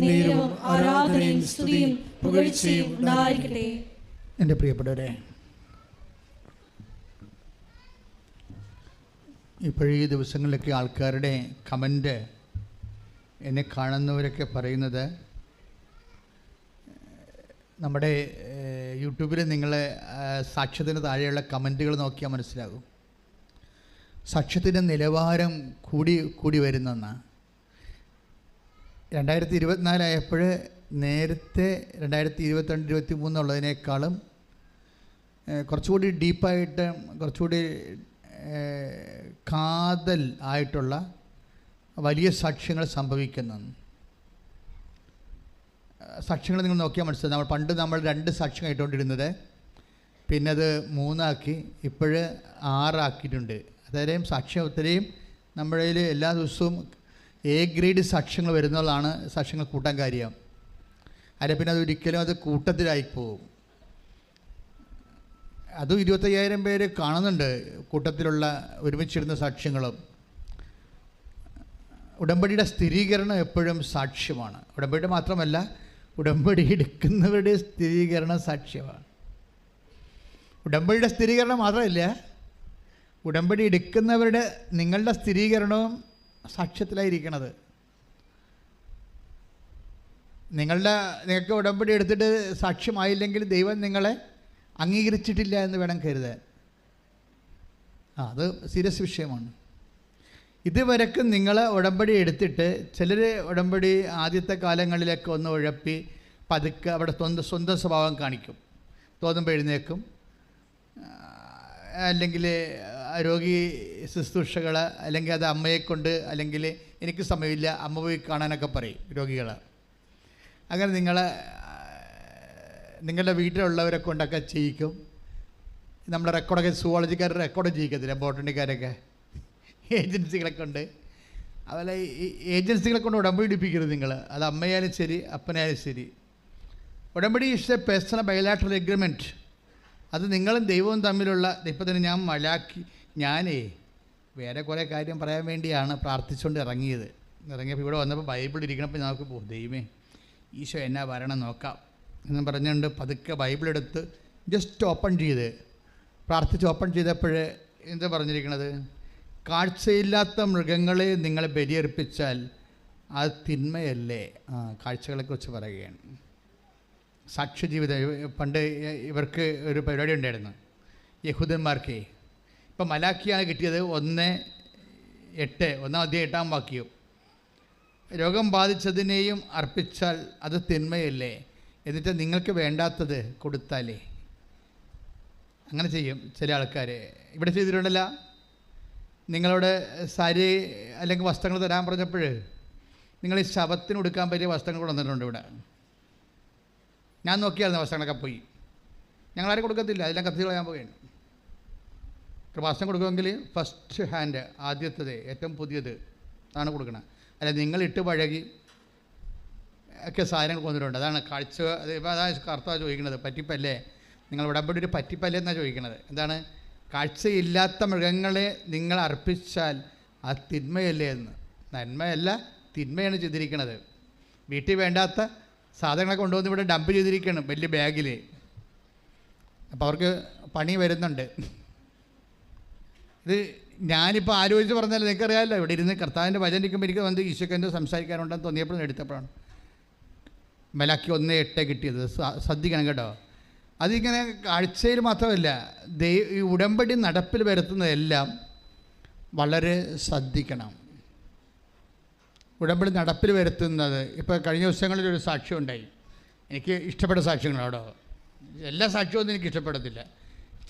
നേരവും ആരാധനയും സ്തുതിയും പുകഴ്ചയും ഉണ്ടായിരിക്കട്ടെ. എൻ്റെ പ്രിയപ്പെട്ടവരെ, ഇപ്പോഴീ ദിവസങ്ങളിലൊക്കെ ആൾക്കാരുടെ കമൻറ്റ് എന്നെ കാണുന്നവരൊക്കെ പറയുന്നത്, നമ്മുടെ യൂട്യൂബിൽ നിങ്ങൾ സാക്ഷ്യത്തിന് താഴെയുള്ള കമൻറ്റുകൾ നോക്കിയാൽ മനസ്സിലാകും. സാക്ഷ്യത്തിൻ്റെ നിലവാരം കൂടി വരുന്നെന്നാണ്. 2024 ആയപ്പോൾ നേരത്തെ 2022-23 ഉള്ളതിനേക്കാളും കുറച്ചുകൂടി ഡീപ്പായിട്ട്, കുറച്ചുകൂടി കാതൽ ആയിട്ടുള്ള വലിയ സാക്ഷ്യങ്ങൾ സംഭവിക്കുന്നു. സാക്ഷ്യങ്ങൾ നിങ്ങൾ നോക്കിയാൽ മനസ്സിലാവും. പണ്ട് നമ്മൾ 2 സാക്ഷ്യം കേട്ടുകൊണ്ടിരുന്നത്, പിന്നെ അത് 3 ആക്കി, ഇപ്പോൾ 6 ആക്കിയിട്ടുണ്ട്. അതായത് സാക്ഷ്യം ഒത്തിരിയും നമ്മുടെ കയ്യിൽ എല്ലാ ദിവസവും A ഗ്രേഡ് സാക്ഷ്യങ്ങൾ വരുന്നതാണ് സാക്ഷ്യങ്ങൾ കൂട്ടാൻ കാര്യം. അല്ലെ പിന്നെ അതൊരിക്കലും അത് കൂട്ടത്തിലായി പോകും. അതും 25,000 പേര് കാണുന്നുണ്ട് കൂട്ടത്തിലുള്ള ഒരുമിച്ചിരുന്ന സാക്ഷ്യങ്ങളും. ഉടമ്പടിയുടെ സ്ഥിരീകരണം എപ്പോഴും സാക്ഷ്യമാണ്. ഉടമ്പടി മാത്രമല്ല, ഉടമ്പടി എടുക്കുന്നവരുടെ സ്ഥിരീകരണം സാക്ഷ്യമാണ്. ഉടമ്പടിയുടെ സ്ഥിരീകരണം മാത്രമല്ല, ഉടമ്പടി എടുക്കുന്നവരുടെ നിങ്ങളുടെ സ്ഥിരീകരണവും സാക്ഷ്യത്തിലായിരിക്കണത്. നിങ്ങൾക്ക് ഉടമ്പടി എടുത്തിട്ട് സാക്ഷ്യമായില്ലെങ്കിൽ ദൈവം നിങ്ങളെ അംഗീകരിച്ചിട്ടില്ല എന്ന് വേണം കരുതാൻ. അത് സീരിയസ് വിഷയമാണ്. ഇതുവരെക്കും നിങ്ങൾ ഉടമ്പടി എടുത്തിട്ട്, ചിലർ ഉടമ്പടി ആദ്യത്തെ കാലങ്ങളിലൊക്കെ ഒന്ന് ഉഴപ്പി പതുക്കെ അവിടെ സ്വന്തം സ്വഭാവം കാണിക്കും. തോന്നുമ്പോൾ എഴുന്നേക്കും, അല്ലെങ്കിൽ രോഗി ശുശ്രൂഷകൾ, അല്ലെങ്കിൽ അത് അമ്മയെക്കൊണ്ട്, അല്ലെങ്കിൽ എനിക്ക് സമയമില്ല അമ്മ പോയി കാണാനൊക്കെ പറയും രോഗികൾ. അങ്ങനെ നിങ്ങളുടെ വീട്ടിലുള്ളവരെ കൊണ്ടൊക്കെ ചെയ്യിക്കും. നമ്മുടെ റെക്കോർഡൊക്കെ സുവോളജിക്കാരുടെ റെക്കോർഡ് ചെയ്യിക്കത്തില്ല, ബോട്ടണിക്കാരൊക്കെ ഏജൻസികളെ കൊണ്ട്. അതുപോലെ ഈ ഏജൻസികളെ കൊണ്ട് ഉടമ്പടി എടുപ്പിക്കരുത് നിങ്ങൾ. അത് അമ്മയായാലും ശരി അപ്പനായാലും ശരി. ഉടമ്പടി is A personal bilateral agreement. അത് നിങ്ങളും ദൈവവും തമ്മിലുള്ള. ഇപ്പം തന്നെ ഞാനേ വേറെ കുറേ കാര്യം പറയാൻ വേണ്ടിയാണ് പ്രാർത്ഥിച്ചുകൊണ്ട് ഇറങ്ങിയപ്പോൾ ഇവിടെ വന്നപ്പോൾ ബൈബിൾ ഇരിക്കണപ്പോൾ നമുക്ക് ദൈവമേ ഈശോ എന്നാ വരണം നോക്കാം എന്ന് പറഞ്ഞുകൊണ്ട് പതുക്കെ ബൈബിളെടുത്ത് ജസ്റ്റ് ഓപ്പൺ ചെയ്ത് പ്രാർത്ഥിച്ച് ഓപ്പൺ ചെയ്തപ്പോൾ എന്താ പറഞ്ഞിരിക്കണത്? കാഴ്ചയില്ലാത്ത മൃഗങ്ങളെ നിങ്ങൾ ബലിയർപ്പിച്ചാൽ അത് തിന്മയല്ലേ? കാഴ്ചകളെക്കുറിച്ച് പറയുകയാണ്. സാക്ഷ്യജീവിതം. പണ്ട് ഇവർക്ക് ഒരു പരിപാടി ഉണ്ടായിരുന്നു യഹൂദന്മാർക്ക്. ഇപ്പം മലാക്കിയാണ് കിട്ടിയത് 1:8, 1:8 വാക്യം. രോഗം ബാധിച്ചതിനെയും അർപ്പിച്ചാൽ അത് തിന്മയല്ലേ? എന്നിട്ട് നിങ്ങൾക്ക് വേണ്ടാത്തത് കൊടുത്താലേ. അങ്ങനെ ചെയ്യും ചില ആൾക്കാർ. ഇവിടെ ചെയ്തിട്ടുണ്ടല്ല, നിങ്ങളോട് സാരി അല്ലെങ്കിൽ വസ്ത്രങ്ങൾ തരാൻ പറഞ്ഞപ്പോൾ നിങ്ങൾ ഈ ശവത്തിന് കൊടുക്കാൻ പറ്റിയ വസ്ത്രങ്ങൾ കൊണ്ടുവന്നിട്ടുണ്ട്. ഇവിടെ ഞാൻ നോക്കിയായിരുന്നു, വസ്ത്രങ്ങളൊക്കെ പോയി. ഞങ്ങളാരും കൊടുക്കത്തില്ല, അതെല്ലാം കത്തി കളയാൻ പോവുകയാണ്. കൃപാസനം കൊടുക്കുമെങ്കിൽ ഫസ്റ്റ് ഹാൻഡ്, ആദ്യത്തേത്, ഏറ്റവും പുതിയത് ആണ് കൊടുക്കണം. അല്ല നിങ്ങളിട്ട് പഴകി ഒക്കെ സാധനങ്ങൾ കൊണ്ടിട്ടുണ്ട്. അതാണ് കാഴ്ച. അതാണ് കർത്താവ് ചോദിക്കുന്നത്, പറ്റിപ്പല്ലേ? നിങ്ങൾ ഉടമ്പടി ഒരു പറ്റിപ്പല്ലേ എന്നാണ് ചോദിക്കുന്നത്. എന്താണ്? കാഴ്ചയില്ലാത്ത മൃഗങ്ങളെ നിങ്ങൾ അർപ്പിച്ചാൽ അത് തിന്മയല്ലേ എന്ന്. നന്മയല്ല, തിന്മയാണ് ചെയ്തിരിക്കുന്നത്. വീട്ടിൽ വേണ്ടാത്ത സാധനങ്ങളൊക്കെ കൊണ്ടുവന്ന് ഇവിടെ ഡംപ് ചെയ്തിരിക്കണം വലിയ ബാഗിൽ. അപ്പോൾ അവർക്ക് പണി വരുന്നുണ്ട്. ഇത് ഞാനിപ്പോൾ ആലോചിച്ച് പറഞ്ഞാൽ നിങ്ങൾക്കറിയാമല്ലോ, ഇവിടെ ഇരുന്ന് കർത്താവിൻ്റെ വചനം ഇരിക്കുമ്പോൾ എനിക്ക് വന്ന് ഈശോക്കെന്തോ സംസാരിക്കാനുണ്ടെന്ന് തോന്നിയപ്പോഴും എടുത്തപ്പോഴാണ് മലാക്കി 1:8 കിട്ടിയത്. ശ്രദ്ധിക്കണം കേട്ടോ. അതിങ്ങനെ കാഴ്ചയിൽ മാത്രമല്ല, ഈ ഉടമ്പടി നടപ്പിൽ വരുത്തുന്നതെല്ലാം വളരെ ശ്രദ്ധിക്കണം. ഉടമ്പടി നടപ്പിൽ വരുത്തുന്നത്, ഇപ്പോൾ കഴിഞ്ഞ ദിവസങ്ങളിൽ ഒരു സാക്ഷ്യം ഉണ്ടായി. എനിക്ക് ഇഷ്ടപ്പെട്ട സാക്ഷ്യങ്ങളാണോ? എല്ലാ സാക്ഷ്യമൊന്നും എനിക്ക് ഇഷ്ടപ്പെടത്തില്ല.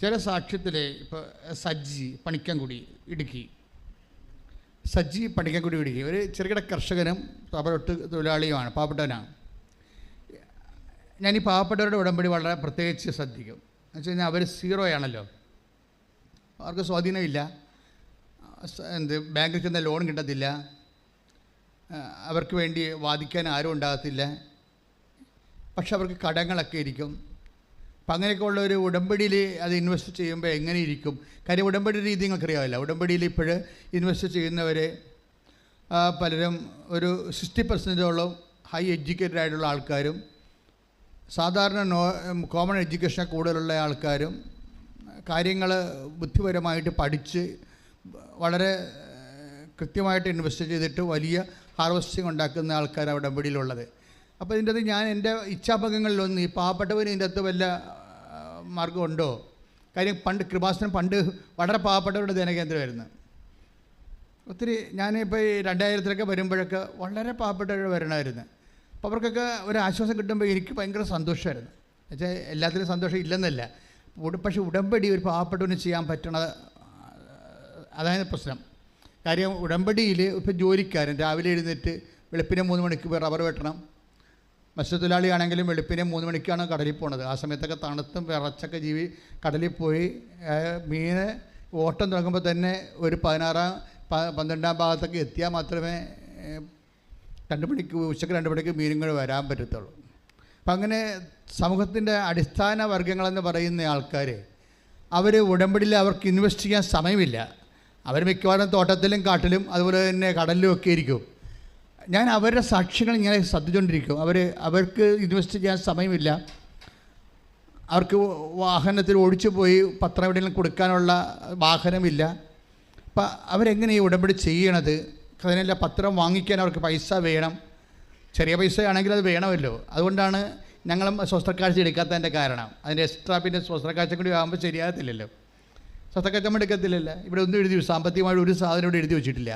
ചില സാക്ഷ്യത്തിൽ ഇപ്പോൾ സജ്ജി പണിക്കൻകുടി ഇടുക്കി, ഒരു ചെറുകിട കർഷകനും പാവപ്പെട്ട തൊഴിലാളിയുമാണ്, പാവപ്പെട്ടവനാണ്. ഞാൻ ഈ പാവപ്പെട്ടവരുടെ ഉടമ്പടി വളരെ പ്രത്യേകിച്ച് ശ്രദ്ധിക്കും. എന്ന് വെച്ച് കഴിഞ്ഞാൽ അവർ 0 ആണല്ലോ, അവർക്ക് സ്വാധീനമില്ല. ബാങ്കിൽ ചെന്ന ലോൺ കിട്ടത്തില്ല, അവർക്ക് വേണ്ടി വാദിക്കാൻ ആരും ഉണ്ടാകത്തില്ല. പക്ഷെ അവർക്ക് കടങ്ങളൊക്കെ ഇരിക്കും. അപ്പം അങ്ങനെയൊക്കെ ഉള്ള ഒരു ഉടമ്പടിയിൽ അത് ഇൻവെസ്റ്റ് ചെയ്യുമ്പോൾ എങ്ങനെ ഇരിക്കും? കാര്യം ഉടമ്പടി രീതി നിങ്ങൾക്കറിയാമല്ലോ. ഉടമ്പടിയിൽ ഇപ്പോൾ ഇൻവെസ്റ്റ് ചെയ്യുന്നവർ പലരും ഒരു 60% ഹൈ എഡ്യൂക്കേറ്റഡ് ആയിട്ടുള്ള ആൾക്കാരും സാധാരണ കോമൺ എഡ്യൂക്കേഷൻ കൂടുതലുള്ള ആൾക്കാരും കാര്യങ്ങൾ ബുദ്ധിപരമായിട്ട് പഠിച്ച് വളരെ കൃത്യമായിട്ട് ഇൻവെസ്റ്റ് ചെയ്തിട്ട് വലിയ ഹാർവസ്റ്റിംഗ് ഉണ്ടാക്കുന്ന ആൾക്കാരാണ് ഉടമ്പടിയിലുള്ളത്. അപ്പോൾ ഇതിൻ്റെ അകത്ത് ഞാൻ എൻ്റെ ഇച്ഛാഭംഗങ്ങളിലൊന്നും ഈ പാവപ്പെട്ടവന് ഇതിൻ്റെ അകത്ത് വല്ല മാർഗമുണ്ടോ? കാര്യം പണ്ട് കൃപാസനം പണ്ട് വളരെ പാവപ്പെട്ടവരുടെ ധ്യാനകേന്ദ്രമായിരുന്നു. ഒത്തിരി ഞാനിപ്പോൾ ഈ 2000-ലൊക്കെ വരുമ്പോഴൊക്കെ വളരെ പാവപ്പെട്ടവർ വരണമായിരുന്നു. അപ്പോൾ അവർക്കൊക്കെ ഒരു ആശ്വാസം കിട്ടുമ്പോൾ എനിക്ക് ഭയങ്കര സന്തോഷമായിരുന്നു. എന്നുവെച്ചാൽ എല്ലാത്തിലും സന്തോഷം ഇല്ലെന്നല്ല, പക്ഷേ ഉടമ്പടി ഒരു പാവപ്പെട്ടവന് ചെയ്യാൻ പറ്റണത് അതായത് പ്രശ്നം. കാര്യം ഉടമ്പടിയിൽ ഇപ്പോൾ ജോലിക്കാരൻ രാവിലെ എഴുന്നേറ്റ് വെളുപ്പിനെ 3 മണിക്ക് റബ്ബർ വെട്ടണം. മത്സ്യത്തൊഴിലാളിയാണെങ്കിലും വെളുപ്പിനെ 3 മണിക്കാണ് കടലിൽ പോണത്. ആ സമയത്തൊക്കെ തണുത്തും വിറച്ചൊക്കെ കടലിൽ പോയി മീന് ഓട്ടം തുടങ്ങുമ്പോൾ തന്നെ ഒരു 12-ാം ഭാഗത്തൊക്കെ എത്തിയാൽ മാത്രമേ 2 മണിക്ക് ഉച്ചയ്ക്ക് 2 മണിക്ക് മീനുകൾ വരാൻ പറ്റത്തുള്ളൂ. അപ്പം അങ്ങനെ സമൂഹത്തിൻ്റെ അടിസ്ഥാന വർഗ്ഗങ്ങളെന്ന് പറയുന്ന ആൾക്കാർ അവർ ഉടമ്പടിയിൽ അവർക്ക് ഇൻവെസ്റ്റ് ചെയ്യാൻ സമയമില്ല. അവർ മിക്കവാറും തോട്ടത്തിലും കാട്ടിലും അതുപോലെ തന്നെ കടലിലും ഒക്കെ ഇരിക്കും. ഞാൻ അവരുടെ സാക്ഷ്യങ്ങൾ ഇങ്ങനെ ശ്രദ്ധിച്ചുകൊണ്ടിരിക്കും. അവർക്ക് ഇൻവെസ്റ്റ് ചെയ്യാൻ സമയമില്ല. അവർക്ക് വാഹനത്തിൽ ഓടിച്ചു പോയി പത്രം എവിടെയെങ്കിലും കൊടുക്കാനുള്ള വാഹനമില്ല. അപ്പം അവരെങ്ങനെ ഈ ഉടമ്പടി ചെയ്യണത്? അതിനെല്ലാം പത്രം വാങ്ങിക്കാൻ അവർക്ക് പൈസ വേണം. ചെറിയ പൈസയാണെങ്കിൽ അത് വേണമല്ലോ. അതുകൊണ്ടാണ് ഞങ്ങളും സ്വസ്ഥക്കാഴ്ച എടുക്കാത്തതിൻ്റെ കാരണം. അതിൻ്റെ എക്സ്ട്രാ പിന്നെ സ്വസ്ഥക്കാഴ്ച കൂടി ആകുമ്പോൾ ശരിയാകത്തില്ലല്ലോ. സ്വസ്ഥക്കാഴ്ച എടുക്കത്തില്ലല്ലോ. ഇവിടെ ഒന്നും എഴുതി സാമ്പത്തികമായിട്ട് ഒരു സാധനം ഇവിടെ എഴുതി വെച്ചിട്ടില്ല.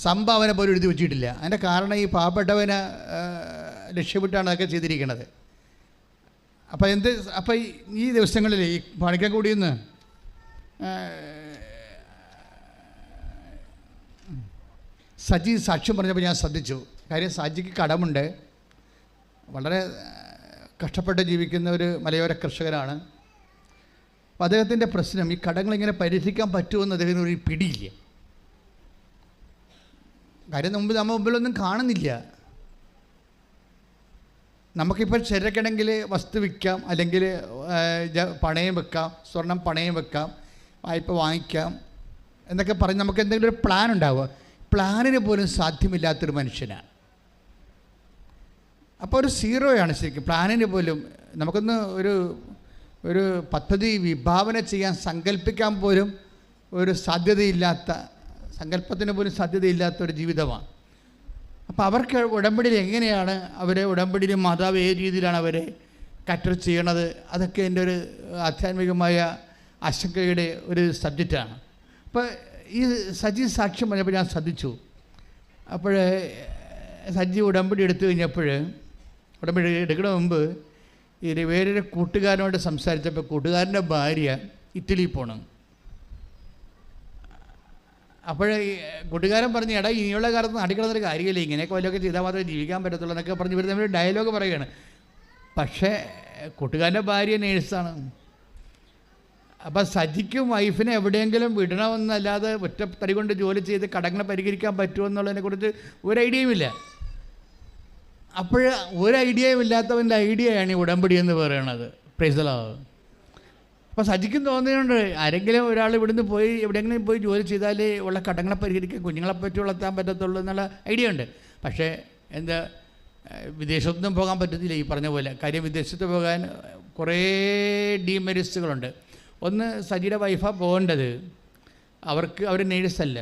സംഭാവന പോലും എഴുതി വെച്ചിട്ടില്ല. അതിൻ്റെ കാരണം ഈ പാവപ്പെട്ടവനെ ലക്ഷ്യമിട്ടാണ് അതൊക്കെ ചെയ്തിരിക്കുന്നത്. അപ്പോൾ ഈ ദിവസങ്ങളിൽ ഈ പണിക്കൻകുടിയിൽ സജി സാക്ഷ്യം പറഞ്ഞപ്പോൾ ഞാൻ ശ്രദ്ധിച്ചു. കാര്യം സജിക്ക് കടമുണ്ട്. വളരെ കഷ്ടപ്പെട്ട് ജീവിക്കുന്ന ഒരു മലയോര കർഷകനാണ്. അപ്പോൾ അദ്ദേഹത്തിൻ്റെ പ്രശ്നം ഈ കടങ്ങളിങ്ങനെ പരിഹരിക്കാൻ പറ്റുമെന്ന് അദ്ദേഹത്തിന് ഒരു പിടിയില്ല. കാര്യം നമ്മൾ മുമ്പിലൊന്നും കാണുന്നില്ല. നമുക്കിപ്പോൾ ശരിക്കണമെങ്കിൽ വസ്തു വിൽക്കാം, അല്ലെങ്കിൽ പണയം വെക്കാം, സ്വർണം പണയം വെക്കാം, വായ്പ വാങ്ങിക്കാം എന്നൊക്കെ പറഞ്ഞ് നമുക്ക് എന്തെങ്കിലും ഒരു പ്ലാൻ ഉണ്ടാവുക. പ്ലാനിന് പോലും സാധ്യമില്ലാത്തൊരു മനുഷ്യനാണ്. അപ്പോൾ ഒരു സീറോയാണ് ശരിക്കും. പ്ലാനിന് പോലും നമുക്കൊന്ന് ഒരു പദ്ധതി വിഭാവന ചെയ്യാൻ സങ്കല്പിക്കാൻ പോലും ഒരു സാധ്യതയില്ലാത്ത, സങ്കല്പത്തിന് പോലും സാധ്യതയില്ലാത്ത ഒരു ജീവിതമാണ്. അപ്പോൾ അവർക്ക് ഉടമ്പടിയിൽ എങ്ങനെയാണ് ഉടമ്പടിയിൽ മാതാവ് ഏത് രീതിയിലാണ് അവരെ കറ്റർ ചെയ്യണത്, അതൊക്കെ എൻ്റെ ഒരു ആധ്യാത്മികമായ ആശങ്കയുടെ ഒരു സബ്ജക്റ്റാണ്. അപ്പോൾ ഈ സജി സാക്ഷ്യം പറഞ്ഞപ്പോൾ ഞാൻ ശ്രദ്ധിച്ചു. അപ്പോൾ സജി ഉടമ്പടി എടുത്തു കഴിഞ്ഞപ്പോൾ, ഉടമ്പടി എടുക്കണ മുമ്പ് വേറൊരു കൂട്ടുകാരനോട് സംസാരിച്ചപ്പോൾ കൂട്ടുകാരൻ്റെ ഭാര്യ ഇറ്റലിയിൽ പോകണം. അപ്പോൾ കൂട്ടുകാരൻ പറഞ്ഞു, എടാ ഇനിയുള്ള കാലത്ത് നാട്ടിക്കിടന്നൊരു കാര്യമില്ല, ഇങ്ങനെയൊക്കെ വല്ലതൊക്കെ ചെയ്താൽ മാത്രമേ ജീവിക്കാൻ പറ്റത്തുള്ളൂ എന്നൊക്കെ പറഞ്ഞ് ഇവർ തമ്മിൽ ഡയലോഗ് പറയുകയാണ്. പക്ഷേ കൂട്ടുകാരൻ്റെ ഭാര്യ നേഴ്സാണ്. അപ്പം സജിക്കും വൈഫിനെ എവിടെയെങ്കിലും വിടണമെന്നല്ലാതെ ഒറ്റത്തടി കൊണ്ട് ജോലി ചെയ്ത് കടങ്ങളെ പരിഹരിക്കാൻ പറ്റുമെന്നുള്ളതിനെക്കുറിച്ച് ഒരു ഐഡിയയുമില്ല. അപ്പോൾ ഒരു ഐഡിയയും ഇല്ലാത്തവൻ്റെ ഐഡിയയാണ് ഈ ഉടമ്പടി എന്ന് പറയണത്. Price the Lord. അപ്പോൾ സജിക്കും തോന്നിയുണ്ട്, ആരെങ്കിലും ഒരാൾ ഇവിടുന്ന് പോയി എവിടെയെങ്കിലും പോയി ജോലി ചെയ്താലേ ഉള്ള കടങ്ങളെ പരിഹരിക്കാൻ, കുഞ്ഞുങ്ങളെ പറ്റി വളർത്താൻ പറ്റത്തുള്ളൂ എന്നുള്ള ഐഡിയ ഉണ്ട്. പക്ഷേ വിദേശത്തൊന്നും പോകാൻ പറ്റത്തില്ല ഈ പറഞ്ഞ പോലെ. കാര്യം വിദേശത്ത് പോകാൻ കുറേ ഡീമെറിറ്റ്സുകളുണ്ട്. ഒന്ന്, സജിയുടെ വൈഫാണ് പോകേണ്ടത്. അവർ നേഴ്സല്ല.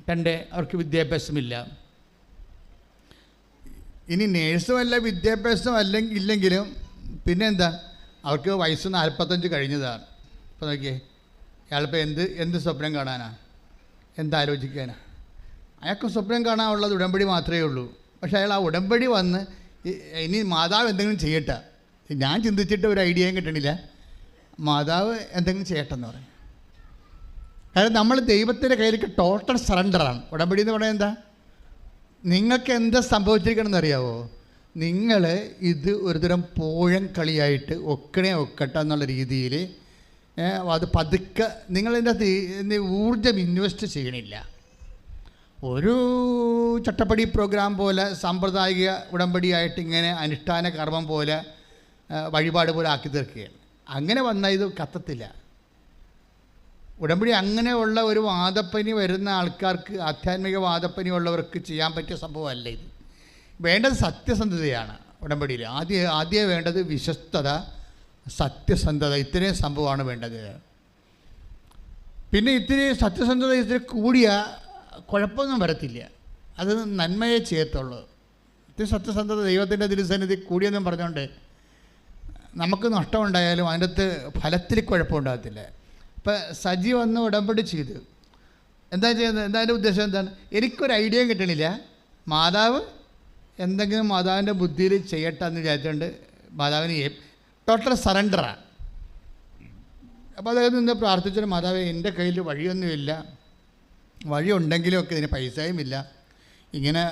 2, അവർക്ക് വിദ്യാഭ്യാസമില്ല. ഇനി നേഴ്സുമല്ല, വിദ്യാഭ്യാസം ഇല്ലെങ്കിലും പിന്നെന്താ, അവർക്ക് വയസ്സ് 45 കഴിഞ്ഞതാണ്. അപ്പോൾ നോക്കിയേ, അയാളിപ്പോൾ എന്ത് സ്വപ്നം കാണാനാണ്, എന്താലോചിക്കാനാണ്? അയാൾക്ക് സ്വപ്നം കാണാനുള്ളത് ഉടമ്പടി മാത്രമേ ഉള്ളൂ. പക്ഷേ അയാൾ ആ ഉടമ്പടി വന്ന് ഇനി മാതാവ് എന്തെങ്കിലും ചെയ്യട്ടെ, ഞാൻ ചിന്തിച്ചിട്ട് ഒരു ഐഡിയയും കിട്ടണില്ല, മാതാവ് എന്തെങ്കിലും ചെയ്യട്ടെന്ന് പറയും. കാരണം നമ്മൾ ദൈവത്തിൻ്റെ കയ്യിലേക്ക് ടോട്ടൽ സറണ്ടറാണ്. ഉടമ്പടി എന്ന് പറയുന്നത് എന്താ? നിങ്ങൾക്ക് എന്താ സംഭവിച്ചിരിക്കണമെന്ന് അറിയാവോ? നിങ്ങൾ ഇത് ഒരുതരം പോഴൻ കളിയായിട്ട് ഒക്കട്ടെ എന്നുള്ള രീതിയിൽ അത് പതുക്കെ നിങ്ങളതിൻ്റെ അകത്ത് ഊർജ്ജം ഇൻവെസ്റ്റ് ചെയ്യണില്ല. ഒരു ചട്ടപ്പടി പ്രോഗ്രാം പോലെ സാമ്പ്രദായിക ഉടമ്പടിയായിട്ട് ഇങ്ങനെ അനുഷ്ഠാന കർമ്മം പോലെ വഴിപാട് പോലെ ആക്കി തീർക്കുകയാണ്. അങ്ങനെ വന്നാൽ ഇത് കത്തത്തില്ല. ഉടമ്പടി അങ്ങനെയുള്ള ഒരു വാദപ്പനി വരുന്ന ആൾക്കാർക്ക്, ആധ്യാത്മിക വാദപ്പനി ഉള്ളവർക്ക് ചെയ്യാൻ പറ്റിയ സംഭവമല്ല ഇത്. വേണ്ടത് സത്യസന്ധതയാണ്. ഉടമ്പടിയിൽ ആദ്യം വേണ്ടത് വിശ്വസ്തത, സത്യസന്ധത. ഇത്രയും സംഭവമാണ് വേണ്ടത്. പിന്നെ ഇത്തിരി സത്യസന്ധത ഇത്തിരി കൂടിയ കുഴപ്പമൊന്നും വരത്തില്ല, അത് നന്മയെ ചെയ്യത്തുള്ളൂ. ഇത്തിരി സത്യസന്ധത ദൈവത്തിൻ്റെ തിരുസന്നിധി കൂടിയെന്നും പറഞ്ഞുകൊണ്ട് നമുക്ക് നഷ്ടമുണ്ടായാലും അതിൻ്റെ അകത്ത് ഫലത്തിൽ കുഴപ്പമുണ്ടാകത്തില്ല. ഇപ്പം സജി വന്ന് ഉടമ്പടി ചെയ്തു, എന്താ ചെയ്യുന്നത്? എന്താ അതിൻ്റെ ഉദ്ദേശം എന്താണ്? എനിക്കൊരു ഐഡിയയും കിട്ടണില്ല, മാതാവ് എന്തെങ്കിലും മാതാവിൻ്റെ ബുദ്ധിയിൽ ചെയ്യട്ടെ എന്ന് വിചാരിച്ചുകൊണ്ട് മാതാവിന് ടോട്ടൽ സറണ്ടറാണ്. അപ്പോൾ അദ്ദേഹം നിന്ന് പ്രാർത്ഥിച്ചിട്ട്, മാതാവേ എൻ്റെ കയ്യിൽ വഴിയൊന്നുമില്ല, വഴി ഉണ്ടെങ്കിലും ഒക്കെ ഇതിന് പൈസയും ഇല്ല, ഇങ്ങനെ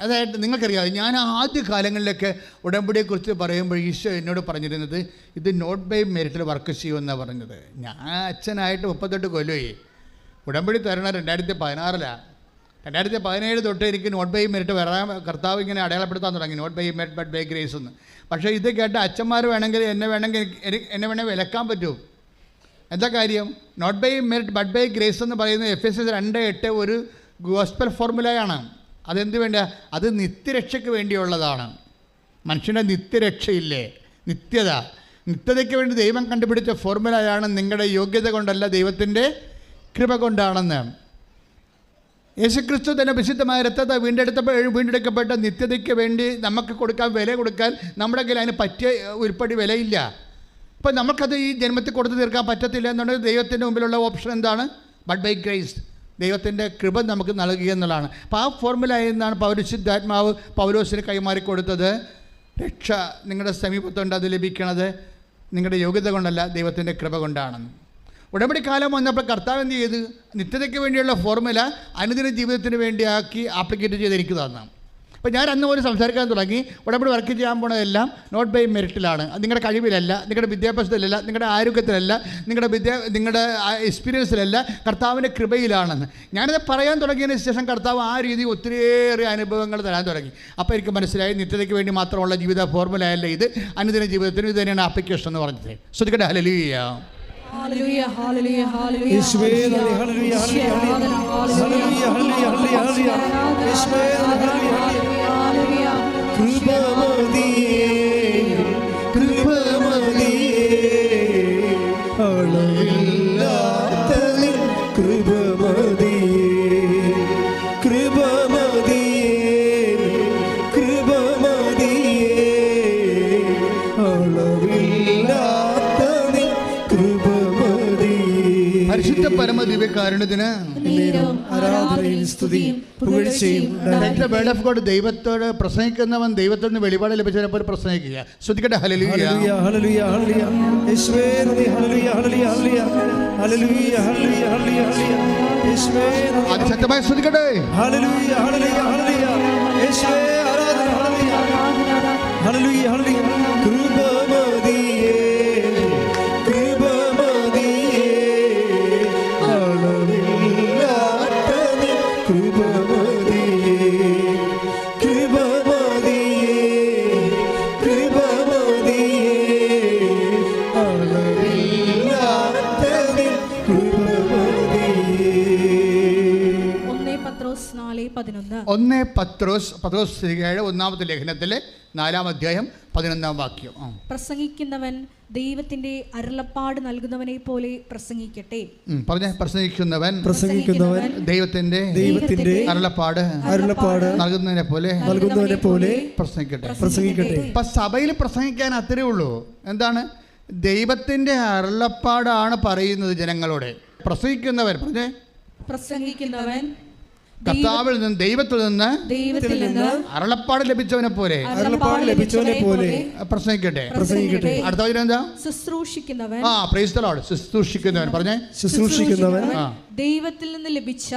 അതായത് നിങ്ങൾക്കറിയാം, ഞാൻ ആദ്യ കാലങ്ങളിലൊക്കെ ഉടമ്പടിയെക്കുറിച്ച് പറയുമ്പോൾ ഈശോ എന്നോട് പറഞ്ഞിരുന്നത് ഇത് നോട്ട് ബൈ മെറിറ്റിൽ വർക്ക് ചെയ്യുമെന്നാണ് പറഞ്ഞത്. ഞാൻ അച്ഛനായിട്ട് 38 കൊല്ലമായി. ഉടമ്പടി തരണം 2016. 2017 തൊട്ട് എനിക്ക് നോട്ട് ബൈ മെറിറ്റ് വരാൻ കർത്താവ് ഇങ്ങനെ അടയാളപ്പെടുത്താൻ തുടങ്ങി, not by merit but by grace എന്ന്. പക്ഷേ ഇത് കേട്ട് അച്ഛന്മാർ വേണമെങ്കിൽ എന്നെ വേണമെങ്കിൽ വിലക്കാൻ പറ്റും. എന്താ കാര്യം? Not by merit but by grace എന്ന് പറയുന്നത് Ephesians 2:8 ഒരു ഗോസ്പൽ ഫോർമുലയാണ്. അതെന്ത് വേണ്ട? അത് നിത്യരക്ഷയ്ക്ക് വേണ്ടിയുള്ളതാണ്. മനുഷ്യൻ്റെ നിത്യരക്ഷയില്ലേ, നിത്യതയ്ക്ക് വേണ്ടി ദൈവം കണ്ടുപിടിച്ച ഫോർമുലയാണ്. നിങ്ങളുടെ യോഗ്യത കൊണ്ടല്ല, ദൈവത്തിൻ്റെ കൃപ കൊണ്ടാണെന്ന്. യേശുക്രിസ്തു തന്നെ വിശുദ്ധമായ രക്തത്തെ വീണ്ടെടുക്കപ്പെട്ട നിത്യതയ്ക്ക് വേണ്ടി നമുക്ക് വില കൊടുക്കാൻ നമ്മുടെ കയ്യിൽ അതിന് പറ്റിയ ഉരുപ്പടി വിലയില്ല. അപ്പോൾ നമുക്കത് ഈ ജന്മത്തിൽ കൊടുത്തു തീർക്കാൻ പറ്റത്തില്ല എന്നുണ്ടെങ്കിൽ ദൈവത്തിൻ്റെ മുമ്പിലുള്ള ഓപ്ഷൻ എന്താണ്? ബട്ട് ബൈ ഗ്രേസ്, ദൈവത്തിൻ്റെ കൃപ നമുക്ക് നൽകുക എന്നുള്ളതാണ്. അപ്പോൾ ആ ഫോർമുലയിൽ നിന്നാണ് പരിശുദ്ധാത്മാവ് പൗലോസിന് കൈമാറി കൊടുത്തത്. രക്ഷ നിങ്ങളുടെ സമീപത്തുണ്ട്, അത് ലഭിക്കണത് നിങ്ങളുടെ യോഗ്യത കൊണ്ടല്ല, ദൈവത്തിൻ്റെ കൃപ കൊണ്ടാണെന്ന്. ഉടമ്പടി കാലം വന്നപ്പോൾ കർത്താവ് എന്ത് ചെയ്ത്? നിത്യതയ്ക്ക് വേണ്ടിയുള്ള ഫോർമുല അനുദിന ജീവിതത്തിന് വേണ്ടിയാക്കി ആപ്ലിക്കേറ്റ് ചെയ്തിരിക്കുന്നതാണ്. അപ്പോൾ ഞാൻ അന്ന് പോലും സംസാരിക്കാൻ തുടങ്ങി, ഉടമ്പടി വർക്ക് ചെയ്യാൻ പോണതെല്ലാം നോട്ട് ബൈ മെറിറ്റിലാണ്. നിങ്ങളുടെ കഴിവിലല്ല, നിങ്ങളുടെ വിദ്യാഭ്യാസത്തിലല്ല, നിങ്ങളുടെ ആരോഗ്യത്തിലല്ല, നിങ്ങളുടെ എക്സ്പീരിയൻസിലല്ല, കർത്താവിൻ്റെ കൃപയിലാണെന്ന്. ഞാനത് പറയാൻ തുടങ്ങിയതിന് ശേഷം കർത്താവ് ആ രീതി ഒത്തിരിയേറെ അനുഭവങ്ങൾ തരാൻ തുടങ്ങി. അപ്പോൾ എനിക്ക് മനസ്സിലായി, നിത്യതയ്ക്ക് വേണ്ടി മാത്രമുള്ള ജീവിത ഫോർമുലയല്ല ഇത്, അനുദിന ജീവിതത്തിന് ഇത് തന്നെയാണ് ആപ്ലിക്കേഷൻ എന്ന് പറഞ്ഞത്. ശ്രദ്ധിക്കട്ടെ. ഹല്ലേലൂയ. Hallelujah, hallelujah, hallelujah. യേശുവേ നന്ദി, ഹല്ലേലൂയ, ഹല്ലേലൂയ, ഹല്ലേലൂയ, ഹല്ലേലൂയ, ഹല്ലേലൂയ, യേശുവേ നന്ദി, ഹല്ലേലൂയ. കൃപമതിയേ, കൃപമതിയേ, അളവില്ലാത്ത നിൻ കൃപമതിയേ, കൃപമതിയേ, കൃപമതിയേ, അളവില്ലാത്ത നിൻ പരിശുദ്ധ പരമദിവ്യകാരുണ്യത്തിന് ആരാധനയും സ്തുതിയും പുകഴ്ചയും. വേർഡ് ഓഫ് ഗോഡ്, ദൈവത്തോട് പ്രസംഗിക്കുന്നവൻ ദൈവത്തിൽ നിന്ന് വെളിപാട് ലഭിച്ചതിനെ പോലെ പ്രസംഗിക്കുക. ശ്രദ്ധിക്കട്ടെ. ഹല്ലേലൂയ, ഹല്ലേലൂയ, ഹല്ലേലൂയ, യേശുവേ നന്ദി, ഹല്ലേലൂയ, ഹല്ലേലൂയ, ഹല്ലേലൂയ, ഹല്ലേലൂയ, ഹല്ലേലൂയ, യേശുവേ നന്ദി. ശക്തമായി ശ്രദ്ധിക്കട്ടെ. ഹല്ലേലൂയ, ഹല്ലേലൂയ, ഹല്ലേലൂയ, യേശുവേ ആരാധന, ഹല്ലേലൂയ, ഹല്ലേലൂയ, ഹല്ലേലൂയ. കൃപമതിയേ, പത്രോസ് ഒന്നാമത്തെ ലേഖനത്തിലെ 4-ാം അധ്യായം 11-ാം വാക്യം. പ്രസംഗിക്കുന്നവൻ ദൈവത്തിന്റെ അരുളപ്പാട് നൽകുന്നവനെ പോലെ പ്രസംഗിക്കട്ടെ. പറഞ്ഞേ. പ്രസംഗിക്കുന്നവൻ ദൈവത്തിന്റെ അരുളപ്പാട് നൽകുന്നതിനെ പോലെ പ്രസംഗിക്കട്ടെ. അപ്പൊ സഭയിൽ പ്രസംഗിക്കാൻ അത്രേ ഉള്ളൂ. എന്താണ്? ദൈവത്തിന്റെ അരുളപ്പാടാണ് പറയുന്നത് ജനങ്ങളോട്. പ്രസംഗിക്കുന്നവൻ കർത്താവിൽ നിന്ന് ദൈവത്തിൽ നിന്ന് അരുളപ്പാട് ലഭിച്ചവനെ പോലെ പ്രസംഗിക്കട്ടെ. അടുത്ത വചനം എന്താ? ശുശ്രൂഷിക്കുന്നവൻ. Praise the Lord. ശുശ്രൂഷിക്കുന്നവൻ. പറഞ്ഞേ. ശുശ്രൂഷിക്കുന്നവൻ ദൈവത്തിൽ നിന്ന് ലഭിച്ച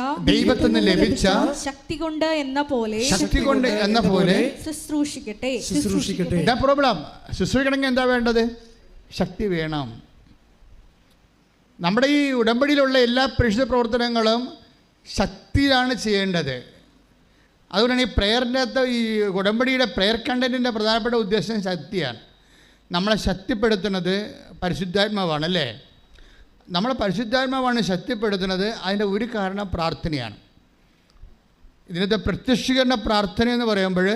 ശക്തി കൊണ്ട് എന്ന പോലെ ശുശ്രൂഷിക്കട്ടെ. എന്താ പ്രോബ്ലം? ശുശ്രൂഷിക്കണമെങ്കിൽ എന്താ വേണ്ടത്? ശക്തി വേണം. നമ്മുടെ ഈ ഉടമ്പടിയിലുള്ള എല്ലാ പരിശുദ്ധ പ്രവർത്തനങ്ങളും ശക്തിയാണ് ചെയ്യേണ്ടത്. അതുകൊണ്ടാണ് ഈ പ്രേയറിൻ്റെ അകത്ത് ഈ ഉടമ്പടിയുടെ പ്രേയർ കണ്ടൻറ്റിൻ്റെ പ്രധാനപ്പെട്ട ഉദ്ദേശം ശക്തിയാണ്. നമ്മളെ ശക്തിപ്പെടുത്തുന്നത് പരിശുദ്ധാത്മാവാണ്, അല്ലേ? നമ്മളെ പരിശുദ്ധാത്മാവാണ് ശക്തിപ്പെടുത്തുന്നത്. അതിൻ്റെ ഒരു കാരണം പ്രാർത്ഥനയാണ്. ഇതിനകത്ത് പ്രത്യക്ഷീകരണ പ്രാർത്ഥന എന്ന് പറയുമ്പോൾ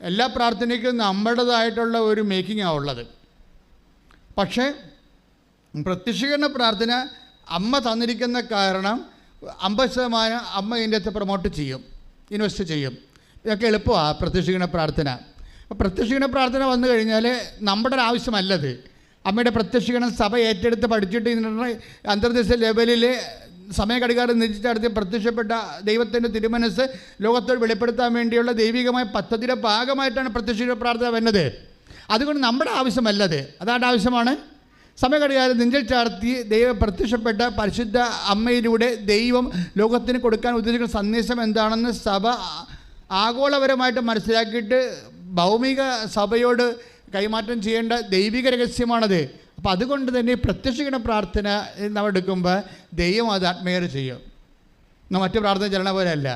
എല്ലാ പ്രാർത്ഥനയ്ക്കും നമ്മുടേതായിട്ടുള്ള ഒരു മേക്കിങ്ങാണ് ഉള്ളത്. പക്ഷേ പ്രത്യക്ഷീകരണ പ്രാർത്ഥന അമ്മ തന്നിരിക്കുന്ന കാരണം 50% അമ്മ ഇതിൻ്റെ അകത്ത് പ്രൊമോട്ട് ചെയ്യും, ഇൻവെസ്റ്റ് ചെയ്യും. ഇതൊക്കെ എളുപ്പമാണ് പ്രത്യക്ഷീകരണ പ്രാർത്ഥന. അപ്പോൾ പ്രത്യക്ഷീകരണ പ്രാർത്ഥന വന്നു കഴിഞ്ഞാൽ നമ്മുടെ ഒരു ആവശ്യമല്ലത്. അമ്മയുടെ പ്രത്യക്ഷീകരണം സഭ ഏറ്റെടുത്ത് പഠിച്ചിട്ട് ഇതിനുള്ള അന്തർദേശീയ ലെവലിൽ സമയഘടികാരം നിശ്ചയിച്ചടുത്ത് പ്രത്യക്ഷപ്പെട്ട ദൈവത്തിൻ്റെ തിരുമനസ് ലോകത്തോട് വെളിപ്പെടുത്താൻ വേണ്ടിയുള്ള ദൈവികമായ പദ്ധതിയുടെ ഭാഗമായിട്ടാണ് പ്രത്യക്ഷീകരണ പ്രാർത്ഥന വരുന്നത്. അതുകൊണ്ട് നമ്മുടെ ആവശ്യമല്ലത്, അതാണ്ട് ആവശ്യമാണ്. സമയഘടികാരം നെഞ്ചിൽ ചാർത്തി ദൈവം പ്രത്യക്ഷപ്പെട്ട പരിശുദ്ധ അമ്മയിലൂടെ ദൈവം ലോകത്തിന് കൊടുക്കാൻ ഉദ്ദേശിക്കുന്ന സന്ദേശം എന്താണെന്ന് സഭ ആഗോളപരമായിട്ട് മനസ്സിലാക്കിയിട്ട് ഭൗമിക സഭയോട് കൈമാറ്റം ചെയ്യേണ്ട ദൈവിക രഹസ്യമാണത്. അപ്പോൾ അതുകൊണ്ട് തന്നെ പ്രത്യക്ഷീകരണ പ്രാർത്ഥന നമ്മൾ എടുക്കുമ്പോൾ ദൈവം അത് അഡ്മയർ ചെയ്യും. മറ്റു പ്രാർത്ഥന ചെല്ലണ പോലെ അല്ല.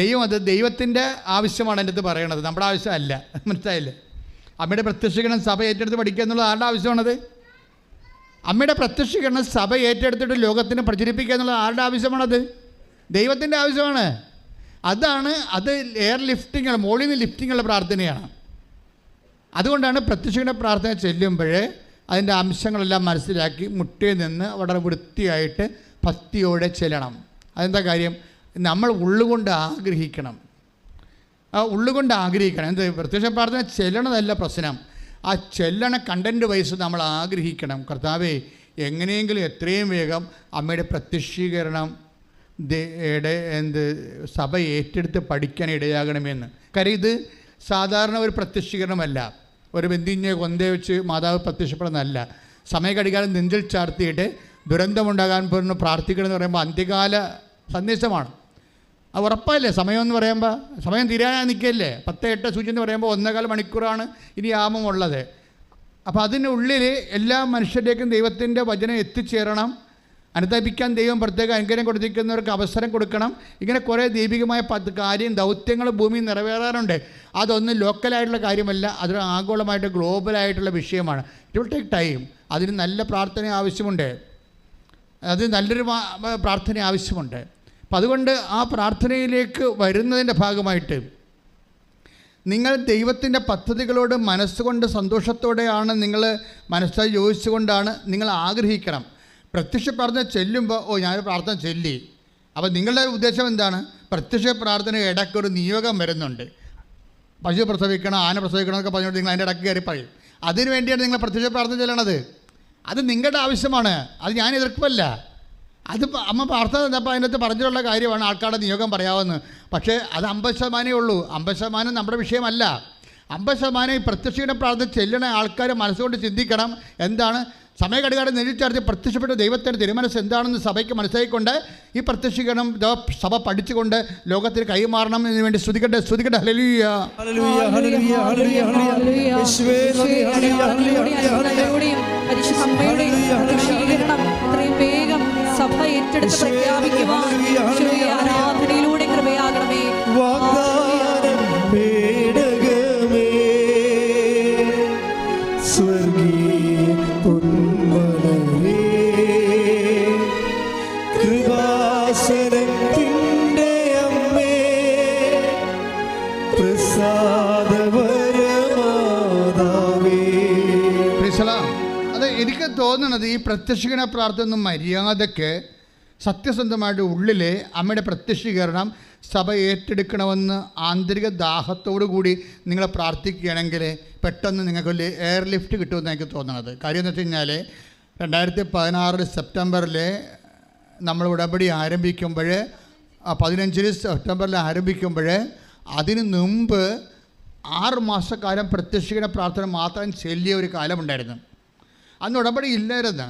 ദൈവം അത് ദൈവത്തിൻ്റെ ആവശ്യമാണ് എൻ്റെ അടുത്ത് പറയണത്, നമ്മുടെ ആവശ്യമല്ല. മനസ്സിലായില്ലേ? അമ്മയുടെ പ്രത്യക്ഷീകരണം സഭ ഏറ്റെടുത്ത് പഠിക്കുക എന്നുള്ളത് ആരുടെ ആവശ്യമാണത്? അമ്മയുടെ പ്രത്യക്ഷീകരണം സഭ ഏറ്റെടുത്തിട്ട് ലോകത്തിന് പ്രചരിപ്പിക്കുക എന്നുള്ളത് ആരുടെ ആവശ്യമാണത്? ദൈവത്തിൻ്റെ ആവശ്യമാണ്. അതാണ് അത് എയർ ലിഫ്റ്റിങ്ങാണ്, മോളിൽ നിന്ന് ലിഫ്റ്റിങ്ങുള്ള പ്രാർത്ഥനയാണ്. അതുകൊണ്ടാണ് പ്രത്യക്ഷീകരണ പ്രാർത്ഥന ചെല്ലുമ്പോൾ അതിൻ്റെ അംശങ്ങളെല്ലാം മനസ്സിലാക്കി മുട്ടിൽ നിന്ന് വളരെ വൃത്തിയായിട്ട് ഭക്തിയോടെ ചെല്ലണം. അതെന്താ കാര്യം? നമ്മൾ ഉള്ളുകൊണ്ട് ആഗ്രഹിക്കണം. ഉള്ളുകൊണ്ട് ആഗ്രഹിക്കണം. എന്ത്? പ്രത്യക്ഷ പ്രാർത്ഥന ചെല്ലണതല്ല പ്രശ്നം, ആ ചെല്ലണ കണ്ടൻറ്റ് വൈസ് നമ്മൾ ആഗ്രഹിക്കണം. കർത്താവേ, എങ്ങനെയെങ്കിലും എത്രയും വേഗം അമ്മയുടെ പ്രത്യക്ഷീകരണം സഭ ഏറ്റെടുത്ത് പഠിക്കാൻ ഇടയാകണമെന്ന്. കാര്യം ഇത് സാധാരണ ഒരു പ്രത്യക്ഷീകരണമല്ല, ഒരു ബന്ധിഞ്ഞ കൊന്തയെ വെച്ച് മാതാവ് പ്രത്യക്ഷപ്പെടുന്നതല്ല. സമയഘടികാരം നെഞ്ചിൽ ചാർത്തിയിട്ട് ദുരന്തമുണ്ടാകാൻ പോകുന്ന പ്രാർത്ഥിക്കണം എന്ന് പറയുമ്പോൾ അന്ത്യകാല സന്ദേശമാണ്. അത് ഉറപ്പല്ലേ? സമയമെന്ന് പറയുമ്പോൾ സമയം തീരാനായി നിൽക്കല്ലേ. 10:08 സൂചന എന്ന് പറയുമ്പോൾ 1.25 മണിക്കൂറാണ് ഇനി യാമമുള്ളത്. അപ്പോൾ അതിനുള്ളിൽ എല്ലാ മനുഷ്യരിലേക്കും ദൈവത്തിൻ്റെ വചനം എത്തിച്ചേരണം. അനുദപിക്കാൻ ദൈവം പ്രത്യേക അനുഗ്രഹം കൊടുത്തിരിക്കുന്നവർക്ക് അവസരം കൊടുക്കണം. ഇങ്ങനെ കുറേ ദൈവികമായ ദൗത്യങ്ങൾ ഭൂമിയിൽ നിറവേറാറുണ്ട്. അതൊന്നും ലോക്കലായിട്ടുള്ള കാര്യമല്ല, അതൊരു ആഗോളമായിട്ട് ഗ്ലോബലായിട്ടുള്ള വിഷയമാണ്. It will take time. അതിന് നല്ല പ്രാർത്ഥന ആവശ്യമുണ്ട്, അത് നല്ലൊരു പ്രാർത്ഥന ആവശ്യമുണ്ട്. അപ്പം അതുകൊണ്ട് ആ പ്രാർത്ഥനയിലേക്ക് വരുന്നതിൻ്റെ ഭാഗമായിട്ട് നിങ്ങൾ ദൈവത്തിൻ്റെ പദ്ധതികളോട് മനസ്സുകൊണ്ട് സന്തോഷത്തോടെയാണ് നിങ്ങൾ മനസ്സായി യോജിച്ചുകൊണ്ടാണ് നിങ്ങൾ ആഗ്രഹിക്കണം. പ്രത്യക്ഷ പ്രാർത്ഥന ചെല്ലുമ്പോൾ ഞാനൊരു പ്രാർത്ഥന ചൊല്ലി. അപ്പോൾ നിങ്ങളുടെ ഉദ്ദേശം എന്താണ്? പ്രത്യക്ഷ പ്രാർത്ഥന ഇടയ്ക്കൊരു നിയോഗം വരുന്നുണ്ട്. പശു പ്രസവിക്കണം, ആന പ്രസവിക്കണം എന്നൊക്കെ പറഞ്ഞുകൊണ്ട് നിങ്ങൾ അതിൻ്റെ ഇടയ്ക്ക് കയറി പറയും. അതിനു വേണ്ടിയാണ് നിങ്ങൾ പ്രത്യക്ഷ പ്രാർത്ഥന ചെല്ലണത്. അത് നിങ്ങളുടെ ആവശ്യമാണ്, അത് ഞാൻ എതിർക്കുമല്ല. അത് അമ്മ പ്രാർത്ഥന തന്നപ്പോൾ അതിനകത്ത് പറഞ്ഞിട്ടുള്ള കാര്യമാണ് ആൾക്കാരുടെ നിയോഗം പറയാമെന്ന്. പക്ഷേ അത് 50% ഉള്ളൂ. 50% നമ്മുടെ വിഷയമല്ല. 50% ഈ പ്രത്യക്ഷീകരണ പ്രാർത്ഥന ചെല്ലണ ആൾക്കാർ മനസ്സുകൊണ്ട് ചിന്തിക്കണം. എന്താണ്? സമയഘടികാരം നെഞ്ചിൽ പ്രത്യക്ഷപ്പെട്ട ദൈവത്തിൻ്റെ തിരുമനസ് എന്താണെന്ന് സഭയ്ക്ക് മനസ്സിലാക്കിക്കൊണ്ട് ഈ പ്രത്യക്ഷീകരണം സഭ പഠിച്ചുകൊണ്ട് ലോകത്തിന് കൈമാറണം എന്ന് വേണ്ടി സ്തുതിക്കട്ടെ. ഹല്ലേലൂയ, ഹല്ലേലൂയ, ഹല്ലേലൂയ, ഹല്ലേലൂയ, ഹല്ലേലൂയ. യേശുവേ നന്ദി, ഹല്ലേലൂയ, ഹല്ലേലൂയ. പരിശുദ്ധ അമ്മയുടെ പ്രത്യക്ഷീകരണം എത്രയും വേഗം സഭ ഏറ്റെടുത്ത് പ്രഖ്യാപിക്കുവാൻ യേശുവേ ആരാധനയിലൂടെ കൃപയാകണമേ. വാഗ്ദാനം പേടകമേ, സ്വർഗീയ പൊന്മലരേ, കൃപാസനത്തിൻ്റെ അമ്മേ, പ്രസാദവരമാതാവേ. അത് എനിക്ക് തോന്നുന്നത് ഈ പ്രത്യക്ഷീകരണ പ്രാർത്ഥന മര്യാദയ്ക്ക് സത്യസന്ധമായിട്ട് ഉള്ളിൽ അമ്മയുടെ പ്രത്യക്ഷീകരണം സഭ ഏറ്റെടുക്കണമെന്ന് ആന്തരിക ദാഹത്തോടു കൂടി നിങ്ങൾ പ്രാർത്ഥിക്കുകയാണെങ്കിൽ പെട്ടെന്ന് നിങ്ങൾക്ക് എയർ ലിഫ്റ്റ് കിട്ടുമെന്ന് എനിക്ക് തോന്നുന്നത്. കാര്യം എന്ന് വെച്ച് കഴിഞ്ഞാൽ 2016 സെപ്റ്റംബറിൽ നമ്മൾ ഉടമ്പടി ആരംഭിക്കുമ്പോൾ 15 സെപ്റ്റംബറിൽ ആരംഭിക്കുമ്പോൾ അതിന് മുമ്പ് 6 മാസക്കാലം പ്രത്യക്ഷീകരണ പ്രാർത്ഥന മാത്രം ചെല്ലിയ ഒരു കാലമുണ്ടായിരുന്നു. അന്ന് ഉടമ്പടി ഇല്ലായിരുന്നു.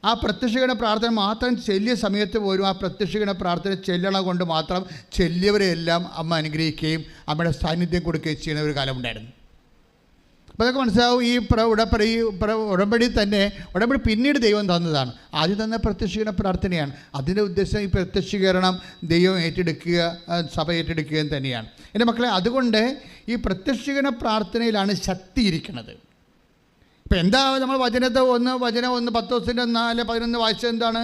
ആ പ്രത്യക്ഷീകരണ പ്രാർത്ഥന മാത്രം ചെല്ലിയ സമയത്ത് പോലും ആ പ്രത്യക്ഷീകരണ പ്രാർത്ഥന ചെല്ലണ കൊണ്ട് മാത്രം ചെല്ലിയവരെയെല്ലാം അമ്മ അനുഗ്രഹിക്കുകയും അമ്മയുടെ സാന്നിധ്യം കൊടുക്കുകയും ചെയ്യുന്ന ഒരു കാലമുണ്ടായിരുന്നു. അപ്പോൾ അതൊക്കെ മനസ്സിലാവും. ഈ ഉടമ്പടി തന്നെ ഉടമ്പടി പിന്നീട് ദൈവം തന്നതാണ്. ആദ്യം തന്നെ പ്രത്യക്ഷീകരണ പ്രാർത്ഥനയാണ്. അതിൻ്റെ ഉദ്ദേശം ഈ പ്രത്യക്ഷീകരണം ദൈവം ഏറ്റെടുക്കുക, സഭ ഏറ്റെടുക്കുകയും തന്നെയാണ്. എൻ്റെ മക്കളെ, അതുകൊണ്ട് ഈ പ്രത്യക്ഷീകരണ പ്രാർത്ഥനയിലാണ് ശക്തി ഇരിക്കുന്നത്. ഇപ്പം എന്താ നമ്മൾ വചനം 10 ദിവസത്തിൻ്റെ 4 11 വായിച്ചത് എന്താണ്?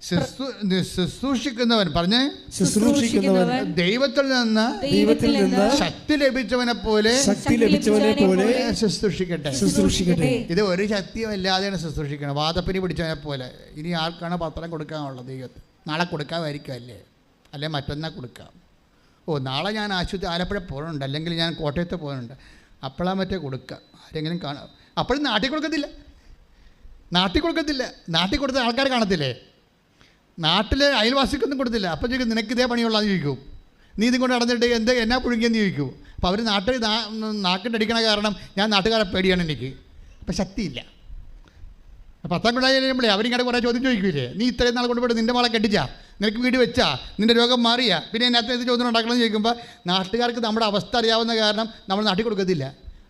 ശുശ്രൂഷിക്കുന്നവൻ പറഞ്ഞേ, ശുശ്രൂഷിക്കുന്നവൻ ദൈവത്തിൽ നിന്ന് ദൈവത്തിൽ നിന്ന് ശക്തി ലഭിച്ചവനെ പോലെ ശക്തി ലഭിച്ചവനെ പോലെ ശുശ്രൂഷിക്കട്ടെ. ശുശ്രൂഷിക്കട്ടെ. ഇത് ഒരു ശക്തിയും ഇല്ലാതെയാണ് ശുശ്രൂഷിക്കണം. വാദപ്പനി പിടിച്ചവനെ പോലെ. ഇനി ആർക്കാണ് പത്രം കൊടുക്കാനുള്ളത്? ദൈവത്തിൽ നാളെ കൊടുക്കാമായിരിക്കും, അല്ലേ മറ്റന്നാൾ കൊടുക്കാം. നാളെ ഞാൻ ആലപ്പുഴ പോകുന്നുണ്ട്, അല്ലെങ്കിൽ ഞാൻ കോട്ടയത്ത് പോകുന്നുണ്ട്, അപ്പോഴാ മറ്റേ കൊടുക്കുക. ആരെങ്കിലും കാണാം. അപ്പോഴും നാട്ടിൽ കൊടുക്കത്തില്ല. നാട്ടിൽ കൊടുത്ത ആൾക്കാർ കാണത്തില്ലേ? നാട്ടിലെ അയൽവാസിക്കൊന്നും കൊടുത്തില്ല. അപ്പം ചോദിക്കും, നിനക്ക് ഇതേ പണിയുള്ളതെന്ന് ചോദിക്കും. നീ ഇതും കൊണ്ട് നടന്നിട്ട് എന്നാ പുഴുങ്ങിയെന്ന് ചോദിക്കും. അപ്പോൾ അവർ നാക്കിൻ്റെ അടിക്കണ കാരണം ഞാൻ നാട്ടുകാരെ പേടിയാണ് എനിക്ക്. അപ്പം ശക്തിയില്ല. 10ാം ക്ലാസ് കഴിയുമ്പോഴേ അവരിങ്ങനെ കുറേ ചോദ്യം ചോദിക്കില്ലേ, നീ ഇത്രയും നാൾ കൊണ്ടുപോയിട്ട് നിൻ്റെ മോളെ കെട്ടിച്ചാ, നിനക്ക് വീട് വെച്ചാ, നിൻ്റെ രോഗം മാറിയാ, പിന്നെ അതിനകത്ത് എന്ത് ചോദ്യം ഉണ്ടാക്കണമെന്ന് ചോദിക്കുമ്പോൾ നാട്ടുകാർക്ക് നമ്മുടെ അവസ്ഥ അറിയാവുന്ന കാരണം നമ്മൾ നാട്ടിൽ കൊടുക്കത്തില്ല.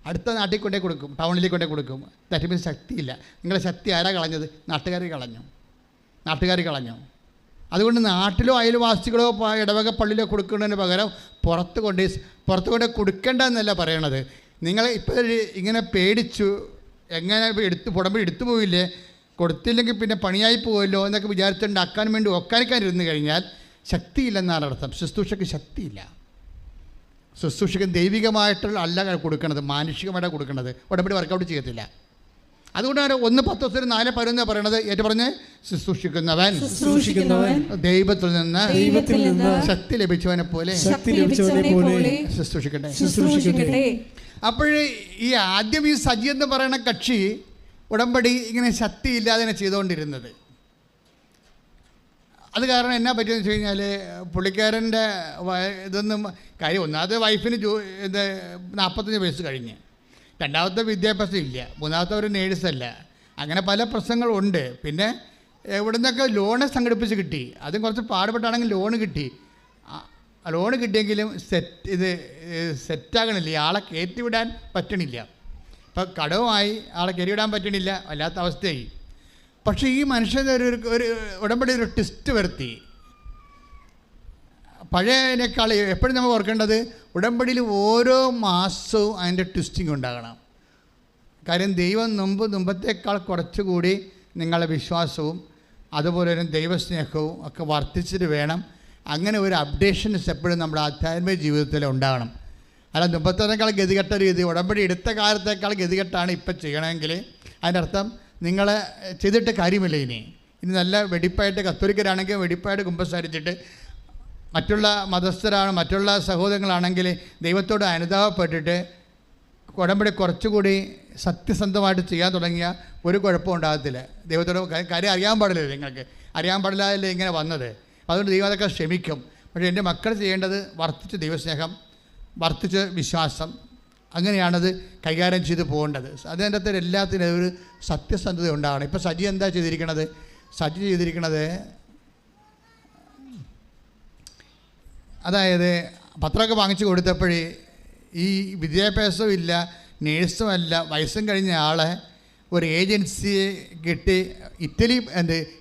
അടുത്ത നാട്ടിൽ കൊണ്ടേ കൊടുക്കും, ടൗണിലേക്ക് കൊണ്ടേ കൊടുക്കും. ദാറ്റ് മീൻസ് ശക്തിയില്ല. നിങ്ങളുടെ ശക്തി ആരാ കളഞ്ഞത്? നാട്ടുകാർ കളഞ്ഞു. അതുകൊണ്ട് നാട്ടിലോ അയൽവാസികളോ ഇടവക പള്ളിയിലോ കൊടുക്കുന്നതിന് പകരം പുറത്ത് കൊണ്ട് കൊടുക്കേണ്ടെന്നല്ല പറയണത്. നിങ്ങൾ ഇപ്പോൾ ഇങ്ങനെ പേടിച്ചു, എങ്ങനെ ഉടമ്പടി എടുത്തു പോയില്ലേ, കൊടുത്തില്ലെങ്കിൽ പിന്നെ പണിയായി പോകുമല്ലോ എന്നൊക്കെ വിചാരിച്ചുകൊണ്ട് അക്കാൻ വേണ്ടി ഒക്കാനിക്കാനിരുന്ന് കഴിഞ്ഞാൽ ശക്തിയില്ലെന്നാണ് അർത്ഥം. ശുശ്രൂഷയ്ക്ക് ശക്തിയില്ല. ശുശ്രൂഷയ്ക്ക് ദൈവികമായിട്ടുള്ള അല്ല കൊടുക്കണത്, മാനുഷികമായിട്ടാണ് കൊടുക്കുന്നത്. ഉടമ്പടി വർക്കൗട്ട് ചെയ്യത്തില്ല. അതുകൊണ്ടാണ് 1:10 4:11 പറയണത്. ഏറ്റു പറഞ്ഞ്, ശുശ്രൂഷിക്കുന്നവൻ ദൈവത്തിൽ നിന്ന് ശക്തി ലഭിച്ചവനെ പോലെ ശുശ്രൂഷിക്കട്ടെ. അപ്പോഴേ ഈ ആദ്യം ഈ സജി എന്ന് പറയുന്ന കക്ഷി ഉടമ്പടി ഇങ്ങനെ ശക്തിയില്ലാതെ ചെയ്തുകൊണ്ടിരുന്നത്. അത് കാരണം എന്നാ പറ്റിയെന്ന് വെച്ച് കഴിഞ്ഞാൽ, പുള്ളിക്കാരൻ്റെ ഇതൊന്നും കാര്യം, ഒന്നാമത് വൈഫിന് 45 വയസ്സ് കഴിഞ്ഞ്, രണ്ടാമത്തെ വിദ്യാഭ്യാസം ഇല്ല, മൂന്നാമത്തെ ഒരു നേഴ്സല്ല, അങ്ങനെ പല പ്രശ്നങ്ങളുണ്ട്. പിന്നെ എവിടെ നിന്നൊക്കെ ലോണ് സംഘടിപ്പിച്ച് കിട്ടി, അതും കുറച്ച് പാടുപെട്ടാണെങ്കിൽ ലോണ് കിട്ടി. ലോണ് കിട്ടിയെങ്കിലും സെറ്റാകണില്ല, ആളെ കയറ്റിവിടാൻ പറ്റണില്ല. ഇപ്പം കടവുമായി ആളെ കയറിവിടാൻ പറ്റണില്ല, വല്ലാത്ത അവസ്ഥയായി. പക്ഷേ ഈ മനുഷ്യൻ ഒരു ഉടമ്പടി ഒരു ട്വിസ്റ്റ് വരുത്തി. പഴയതിനേക്കാൾ എപ്പോഴും നമ്മൾ ഓർക്കേണ്ടത്, ഉടമ്പടിയിൽ ഓരോ മാസവും അതിൻ്റെ ട്വിസ്റ്റിംഗ് ഉണ്ടാകണം. കാര്യം ദൈവം മുമ്പത്തേക്കാൾ കുറച്ചുകൂടി നിങ്ങളുടെ വിശ്വാസവും അതുപോലെ തന്നെ ദൈവസ്നേഹവും ഒക്കെ വർദ്ധിച്ചിട്ട് വേണം. അങ്ങനെ ഒരു അപ്ഡേഷൻസ് എപ്പോഴും നമ്മുടെ ആധ്യാത്മിക ജീവിതത്തിൽ ഉണ്ടാകണം. അല്ല മുമ്പത്തേക്കാൾ ഗതികെട്ട രീതി, ഉടമ്പടി എടുത്ത കാലത്തേക്കാൾ ഗതികെട്ടാണ് ഇപ്പം ചെയ്യണമെങ്കിൽ അതിൻ്റെ അർത്ഥം നിങ്ങൾ ചെയ്തിട്ട് കാര്യമില്ല. ഇനി നല്ല വെടിപ്പായിട്ട് കത്തോലിക്കരാണെങ്കിൽ വെടിപ്പായിട്ട് കുമ്പസാരിച്ചിട്ട്, മറ്റുള്ള മതസ്ഥരാണ് മറ്റുള്ള സഹോദരങ്ങളാണെങ്കിൽ ദൈവത്തോട് അനുതാപപ്പെട്ടിട്ട് ഉടമ്പടി കുറച്ചുകൂടി സത്യസന്ധമായിട്ട് ചെയ്യാൻ തുടങ്ങിയ ഒരു കുഴപ്പം ഉണ്ടാകത്തില്ല. ദൈവത്തോട് കാര്യം അറിയാൻ പാടില്ല, നിങ്ങൾക്ക് അറിയാൻ പാടില്ലാതല്ലേ ഇങ്ങനെ വന്നത്. അതുകൊണ്ട് ദൈവം അതൊക്കെ ക്ഷമിക്കും. പക്ഷേ എൻ്റെ മക്കൾ ചെയ്യേണ്ടത് വർദ്ധിച്ച ദൈവസ്നേഹം, വർദ്ധിച്ച വിശ്വാസം, അങ്ങനെയാണത് കൈകാര്യം ചെയ്ത് പോകേണ്ടത്. അതിൻ്റെ അകത്ത് എല്ലാത്തിനും ഒരു സത്യസന്ധത ഉണ്ടാകണം. ഇപ്പോൾ സജി എന്താ ചെയ്തിരിക്കണത്? അതായത് പത്രമൊക്കെ വാങ്ങിച്ചു കൊടുത്തപ്പോഴേ ഈ വിദ്യാഭ്യാസവും ഇല്ല, നേഴ്സുമല്ല, വയസ്സും കഴിഞ്ഞ ആളെ ഒരു ഏജൻസിയെ കിട്ടി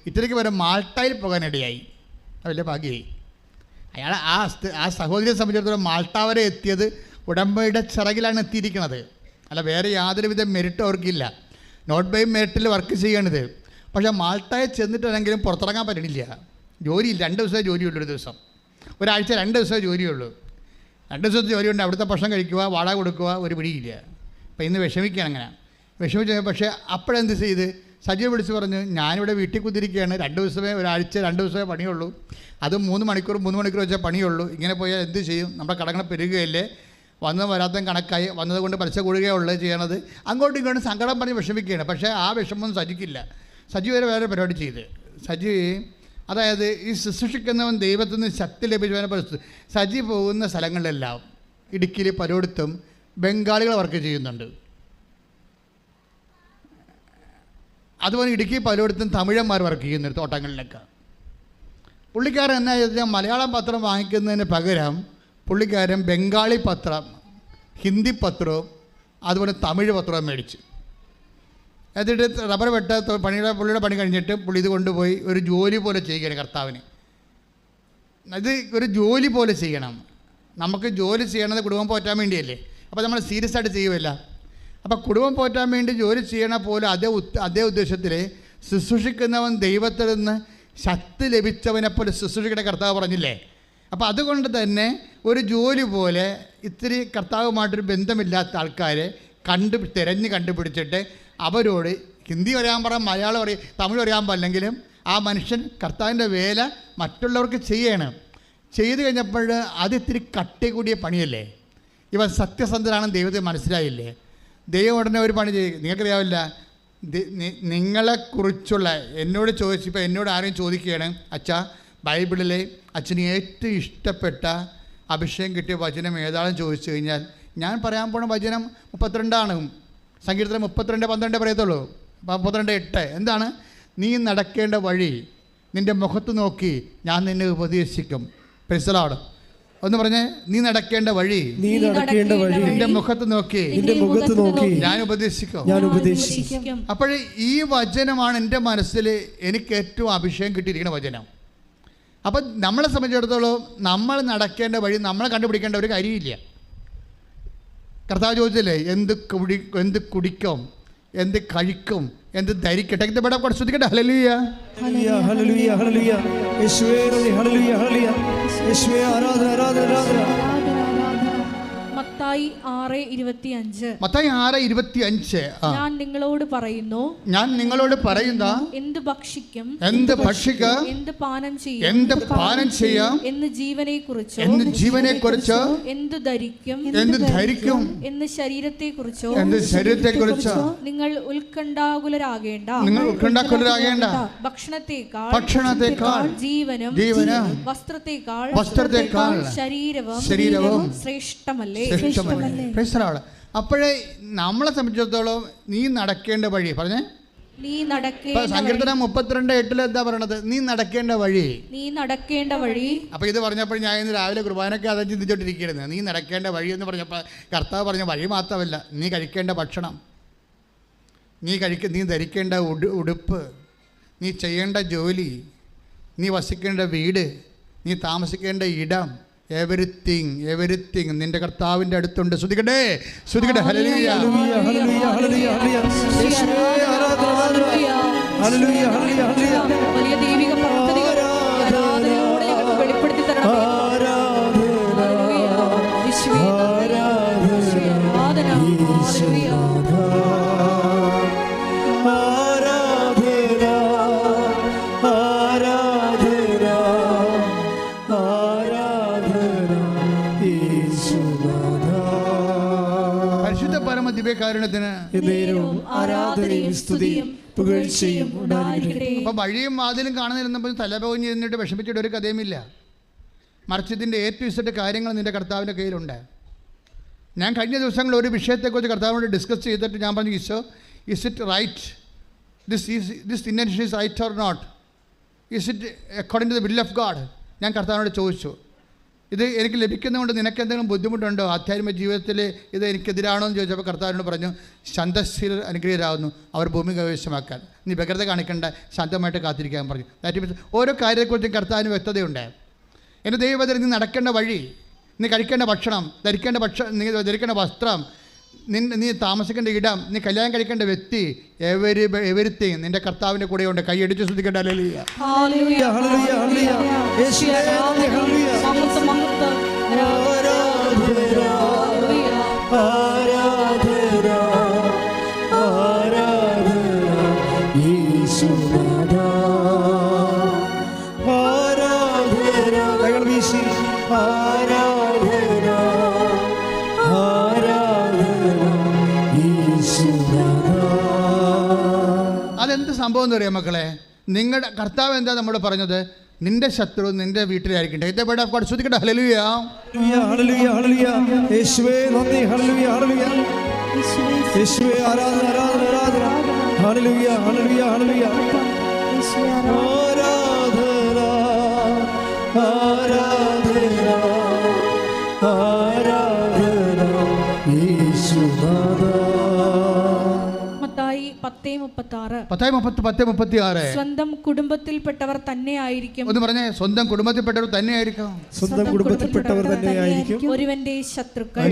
ഇറ്റലിക്ക് വരെ മാൾട്ടയിൽ പോകാനിടയായി. വലിയ ഭാഗ്യമായി. അയാൾ ആ സഹോദരിയെ സംബന്ധിച്ചിടത്തോളം മാൾട്ട വരെ എത്തിയത് ഉടമ്പടിയുടെ ചിറകിലാണ് എത്തിയിരിക്കുന്നത്. അല്ല വേറെ യാതൊരുവിധ മെറിറ്റ് അവർക്കില്ല. നോട്ട് ബൈ മെറിറ്റിൽ വർക്ക് ചെയ്യണത്. പക്ഷേ മാൾട്ടയെ ചെന്നിട്ടാണെങ്കിലും പുറത്തിറങ്ങാൻ പറ്റണില്ല. ജോലിയില്ല, 2 ദിവസമേ ജോലിയുള്ളൂ. ഒരു ദിവസം, ഒരാഴ്ച 2 ദിവസമേ ജോലിയുള്ളൂ. 2 ദിവസത്തെ ജോലിയുണ്ട്, അവിടുത്തെ ഭക്ഷണം കഴിക്കുക, വാടക കൊടുക്കുക, ഒരു പിടിയില്ല. അപ്പം ഇന്ന് വിഷമിക്കുകയാണ്. അങ്ങനെ വിഷമിച്ച്, പക്ഷേ അപ്പോഴെന്ത് ചെയ്ത് സജീവ് വിളിച്ച് പറഞ്ഞു, ഞാനിവിടെ വീട്ടിൽ കുത്തിരിക്കുകയാണ്, 2 ദിവസമേ, ഒരാഴ്ച 2 ദിവസമേ പണിയുള്ളൂ, അതും 3 മണിക്കൂർ വെച്ചാൽ പണിയുള്ളൂ. ഇങ്ങനെ പോയാൽ എന്ത് ചെയ്യും? നമ്മുടെ കടങ്ങൾ പെരുകുകയല്ലേ, വരാത്ത കണക്കായി, വന്നതുകൊണ്ട് പലിശ കൂടുകയുള്ളത് ചെയ്യണത്. അങ്ങോട്ടും ഇങ്ങോട്ടും സങ്കടം പറഞ്ഞ് വിഷമിക്കുകയാണ്. പക്ഷേ ആ വിഷമമൊന്നും സജിക്കില്ല. സജി വേറെ പരിപാടി ചെയ്ത്, അതായത് ഈ ശുശ്രൂഷിക്കുന്നവൻ ദൈവത്തിൽ നിന്ന് ശക്തി ലഭിച്ചവനെ പരിസ്ഥിതി. സജി പോകുന്ന സ്ഥലങ്ങളിലെല്ലാം, ഇടുക്കിയിൽ പലയിടത്തും ബംഗാളികൾ വർക്ക് ചെയ്യുന്നുണ്ട്. അതുപോലെ ഇടുക്കി പലയിടത്തും തമിഴന്മാർ വർക്ക് ചെയ്യുന്നുണ്ട് തോട്ടങ്ങളിലൊക്കെ. പുള്ളിക്കാരൻ എന്നാ ചെയ്താൽ മലയാളം പത്രം വാങ്ങിക്കുന്നതിന് പകരം പുള്ളിക്കാരൻ ബംഗാളി പത്രം, ഹിന്ദി പത്രവും അതുപോലെ തമിഴ് പത്രവും മേടിച്ചു. എന്നിട്ട് റബ്ബർ പുള്ളിയുടെ പണി കഴിഞ്ഞിട്ട് പുള്ളി ഇത് കൊണ്ടുപോയി ഒരു ജോലി പോലെ ചെയ്യുകയാണ് കർത്താവിന്. ഇത് ഒരു ജോലി പോലെ ചെയ്യണം. നമുക്ക് ജോലി ചെയ്യണത് കുടുംബം പോറ്റാൻ വേണ്ടിയല്ലേ. അപ്പോൾ നമ്മൾ സീരിയസ് ആയിട്ട് ചെയ്യുമല്ല. അപ്പോൾ കുടുംബം പോറ്റാൻ വേണ്ടി ജോലി ചെയ്യണ പോലെ അതേ ഉദ്ദേശത്തിൽ ശുശ്രൂഷിക്കുന്നവൻ ദൈവത്തിൽ നിന്ന് ശക്തി ലഭിച്ചവനെ പോലെ ശുശ്രൂഷിക്കുന്ന കർത്താവ് പറഞ്ഞില്ലേ. അപ്പോൾ അതുകൊണ്ട് തന്നെ ഒരു ജോലി പോലെ ഇത്തിരി കർത്താവുമായിട്ടൊരു ബന്ധമില്ലാത്ത ആൾക്കാരെ തിരഞ്ഞ് കണ്ടുപിടിച്ചിട്ട് അവരോട് ഹിന്ദി അറിയാൻ പറയാം, മലയാളം അറിയാം, തമിഴ് അറിയാൻ പാടില്ലെങ്കിലും ആ മനുഷ്യൻ കർത്താവിൻ്റെ വേല മറ്റുള്ളവർക്ക് ചെയ്യണം. ചെയ്തു കഴിഞ്ഞപ്പോൾ അത് ഇത്തിരി കട്ടി കൂടിയ പണിയല്ലേ. ഇവൻ സത്യസന്ധനാണെന്ന് ദൈവത്തെ മനസ്സിലായില്ലേ. ദൈവം ഉടനെ ഒരു പണി ചെയ്യും. നിങ്ങൾക്കറിയാവില്ല, നിങ്ങളെക്കുറിച്ചുള്ള എന്നോട് ചോദിച്ചപ്പോൾ എന്നോട് ആരെയും ചോദിക്കുകയാണ്, അച്ഛാ ബൈബിളിലെ അച്ഛന് ഏറ്റവും ഇഷ്ടപ്പെട്ട അഭിഷേകം കിട്ടിയ വചനം ഏതാണെന്ന് ചോദിച്ചു കഴിഞ്ഞാൽ ഞാൻ പറയാൻ പോണ വചനം 32 സങ്കീർത്തനം 32:12 പറയത്തുള്ളൂ. 32:8 എന്താണ്? നീ നടക്കേണ്ട വഴി നിൻ്റെ മുഖത്ത് നോക്കി ഞാൻ നിന്നെ ഉപദേശിക്കും. Price the Lord. ഒന്ന് പറഞ്ഞേ, നീ നടക്കേണ്ട വഴി നിന്റെ മുഖത്ത് നോക്കി ഞാൻ ഉപദേശിക്കും. അപ്പോൾ ഈ വചനമാണ് എൻ്റെ മനസ്സിൽ എനിക്ക് ഏറ്റവും അഭിഷേകം കിട്ടിയിരിക്കുന്ന വചനം. അപ്പം നമ്മളെ സംബന്ധിച്ചിടത്തോളം നമ്മൾ നടക്കേണ്ട വഴി നമ്മളെ കണ്ടുപിടിക്കേണ്ട ഒരു കാര്യമില്ല. കർത്താവ് ചോദിച്ചില്ലേ, എന്ത് കുടിക്കും, എന്ത് കഴിക്കും, എന്ത് ധരിക്കട്ടെ. ഇവിടെ ശ്രദ്ധിക്കട്ടെ. ഹല്ലേലൂയ ഹല്ലേലൂയ ഹല്ലേലൂയ യേശുവേ ഹല്ലേലൂയ ഹല്ലേലൂയ യേശുവേ ആരാധന ആരാധന ആരാധന. മത്തായി 6:25. മത്തായി 6:25. ഞാൻ നിങ്ങളോട് പറയുന്ന എന്ത് ഭക്ഷിക്കും, എന്ത് പാനം ചെയ്യാം എന്ന് ജീവനെക്കുറിച്ചോ എന്ത് ധരിക്കും എന്ന് ശരീരത്തെക്കുറിച്ചോ നിങ്ങൾ ഉത്കണ്ഠാകുലരാകേണ്ട. ഭക്ഷണത്തെക്കാൾ ജീവനും വസ്ത്രത്തെക്കാൾ ശരീരവും ശ്രേഷ്ഠമല്ലേ. അപ്പോഴേ നമ്മളെ സംബന്ധിച്ചിടത്തോളം നീ നടക്കേണ്ട വഴി പറഞ്ഞേ, സങ്കീർത്തനം 32:8 എന്താ പറയണത്? നീ നടക്കേണ്ട വഴി. അപ്പൊ ഇത് പറഞ്ഞപ്പോൾ ഞാൻ ഇന്ന് രാവിലെ കുർബാനയ്ക്ക് അത് ചിന്തിച്ചോണ്ടിരിക്കുന്നത്. നീ നടക്കേണ്ട വഴി എന്ന് പറഞ്ഞപ്പോൾ കർത്താവ് പറഞ്ഞ വഴി മാത്രമല്ല, നീ കഴിക്കേണ്ട ഭക്ഷണം, നീ ധരിക്കേണ്ട ഉടുപ്പ്, നീ ചെയ്യേണ്ട ജോലി, നീ വസിക്കേണ്ട വീട്, നീ താമസിക്കേണ്ട ഇടം, എവരിത്തിങ് നിന്റെ കർത്താവിൻ്റെ അടുത്തുണ്ട്. ശ്രുതിക്കട്ടെ. ഹല്ലേലൂയ ഹല്ലേലൂയ ഹല്ലേലൂയ ഹല്ലേലൂയ യേശുവേ ആരാധന ഹല്ലേലൂയ ഹല്ലേലൂയ ഹല്ലേലൂയ. വലിയ ദൈവിക പദ്ധതികൾ ആരാധനയോടെ ഞങ്ങൾക്ക് വെളിപ്പെടുത്തി തരണമേ. യേശുവേ ആരാധന ഹല്ലേലൂയ. അപ്പം വഴിയും വാതിലും കാണുന്നിരുന്നപ്പോൾ തലപോഞ്ഞ് നിന്നിട്ട് വിഷമിച്ചിട്ട് ഒരു കഥയുമില്ല. മറിച്ച് ഇതിൻ്റെ ഏറ്റവും കാര്യങ്ങൾ നിൻ്റെ കർത്താവിൻ്റെ കയ്യിലുണ്ട്. ഞാൻ കഴിഞ്ഞ ദിവസങ്ങളിൽ ഒരു വിഷയത്തെക്കുറിച്ച് കർത്താവിനോട് ഡിസ്കസ് ചെയ്തിട്ട് ഞാൻ പറഞ്ഞു, Eesho, is it right, this intention is right or not, is it according to the will of God? ഞാൻ കർത്താവിനോട് ചോദിച്ചു, ഇത് എനിക്ക് ലഭിക്കുന്നതുകൊണ്ട് നിനക്ക് എന്തെങ്കിലും ബുദ്ധിമുട്ടുണ്ടോ, ആധ്യാത്മിക ജീവിതത്തിൽ ഇത് എനിക്കെതിരാണോ എന്ന് ചോദിച്ചപ്പോൾ കർത്താവിനോട് പറഞ്ഞു, ശാന്തശീലർ അനുഗ്രഹീതരാകുന്നു, അവർ ഭൂമി കൈവശമാക്കാൻ. നീ വ്യഗ്രത കാണിക്കേണ്ട, ശാന്തമായിട്ട് കാത്തിരിക്കാൻ പറഞ്ഞു. ദാറ്റ് മീൻസ് ഓരോ കാര്യത്തെക്കുറിച്ചും കർത്താവിന് വ്യക്തതയുണ്ട്. എൻ്റെ ദൈവത്തിൽ നീ നടക്കേണ്ട വഴി, നീ കഴിക്കേണ്ട ഭക്ഷണം, നീ ധരിക്കേണ്ട വസ്ത്രം, നീ താമസിക്കേണ്ട ഇടം, നീ കല്യാണം കഴിക്കേണ്ട വ്യക്തി, എവരിത്തിങ് നിന്റെ കർത്താവിൻ്റെ കൂടെയുണ്ട്. കൈയടിച്ച് ശ്രദ്ധിക്കേണ്ട. ഹല്ലേലൂയ ഹല്ലേലൂയ ഹല്ലേലൂയ ഹല്ലേലൂയ യേശുവേ ഹല്ലേലൂയ അതെന്ത് സംഭവം എന്ന് പറയാം മക്കളെ? നിങ്ങളുടെ കർത്താവ് എന്താ നമ്മൾ പറഞ്ഞത്? നിന്റെ ശത്രു നിന്റെ വീട്ടിലായിരിക്കട്ടെ. ശ്രദ്ധിക്കട്ടെ. ഹല്ലേലൂയ ഹല്ലേലൂയ ഹല്ലേലൂയ യേശുവേ നന്ദി. ഹല്ലേലൂയ ഹല്ലേലൂയ യേശുവേ ആരാധന ആരാധന ആരാധന. ഹല്ലേലൂയ ഹല്ലേലൂയ ഹല്ലേലൂയ ആരാധന ആരാധന ആരാധന യേശുനാഥ. മത്തായി 10:36. സ്വന്തം കുടുംബത്തിൽപ്പെട്ടവർ തന്നെയായിരിക്കും. ഒന്ന് പറഞ്ഞേ, സ്വന്തം കുടുംബത്തിൽപ്പെട്ടവർ തന്നെയായിരിക്കും. ഒരുവന്റെ ശത്രുക്കൾ.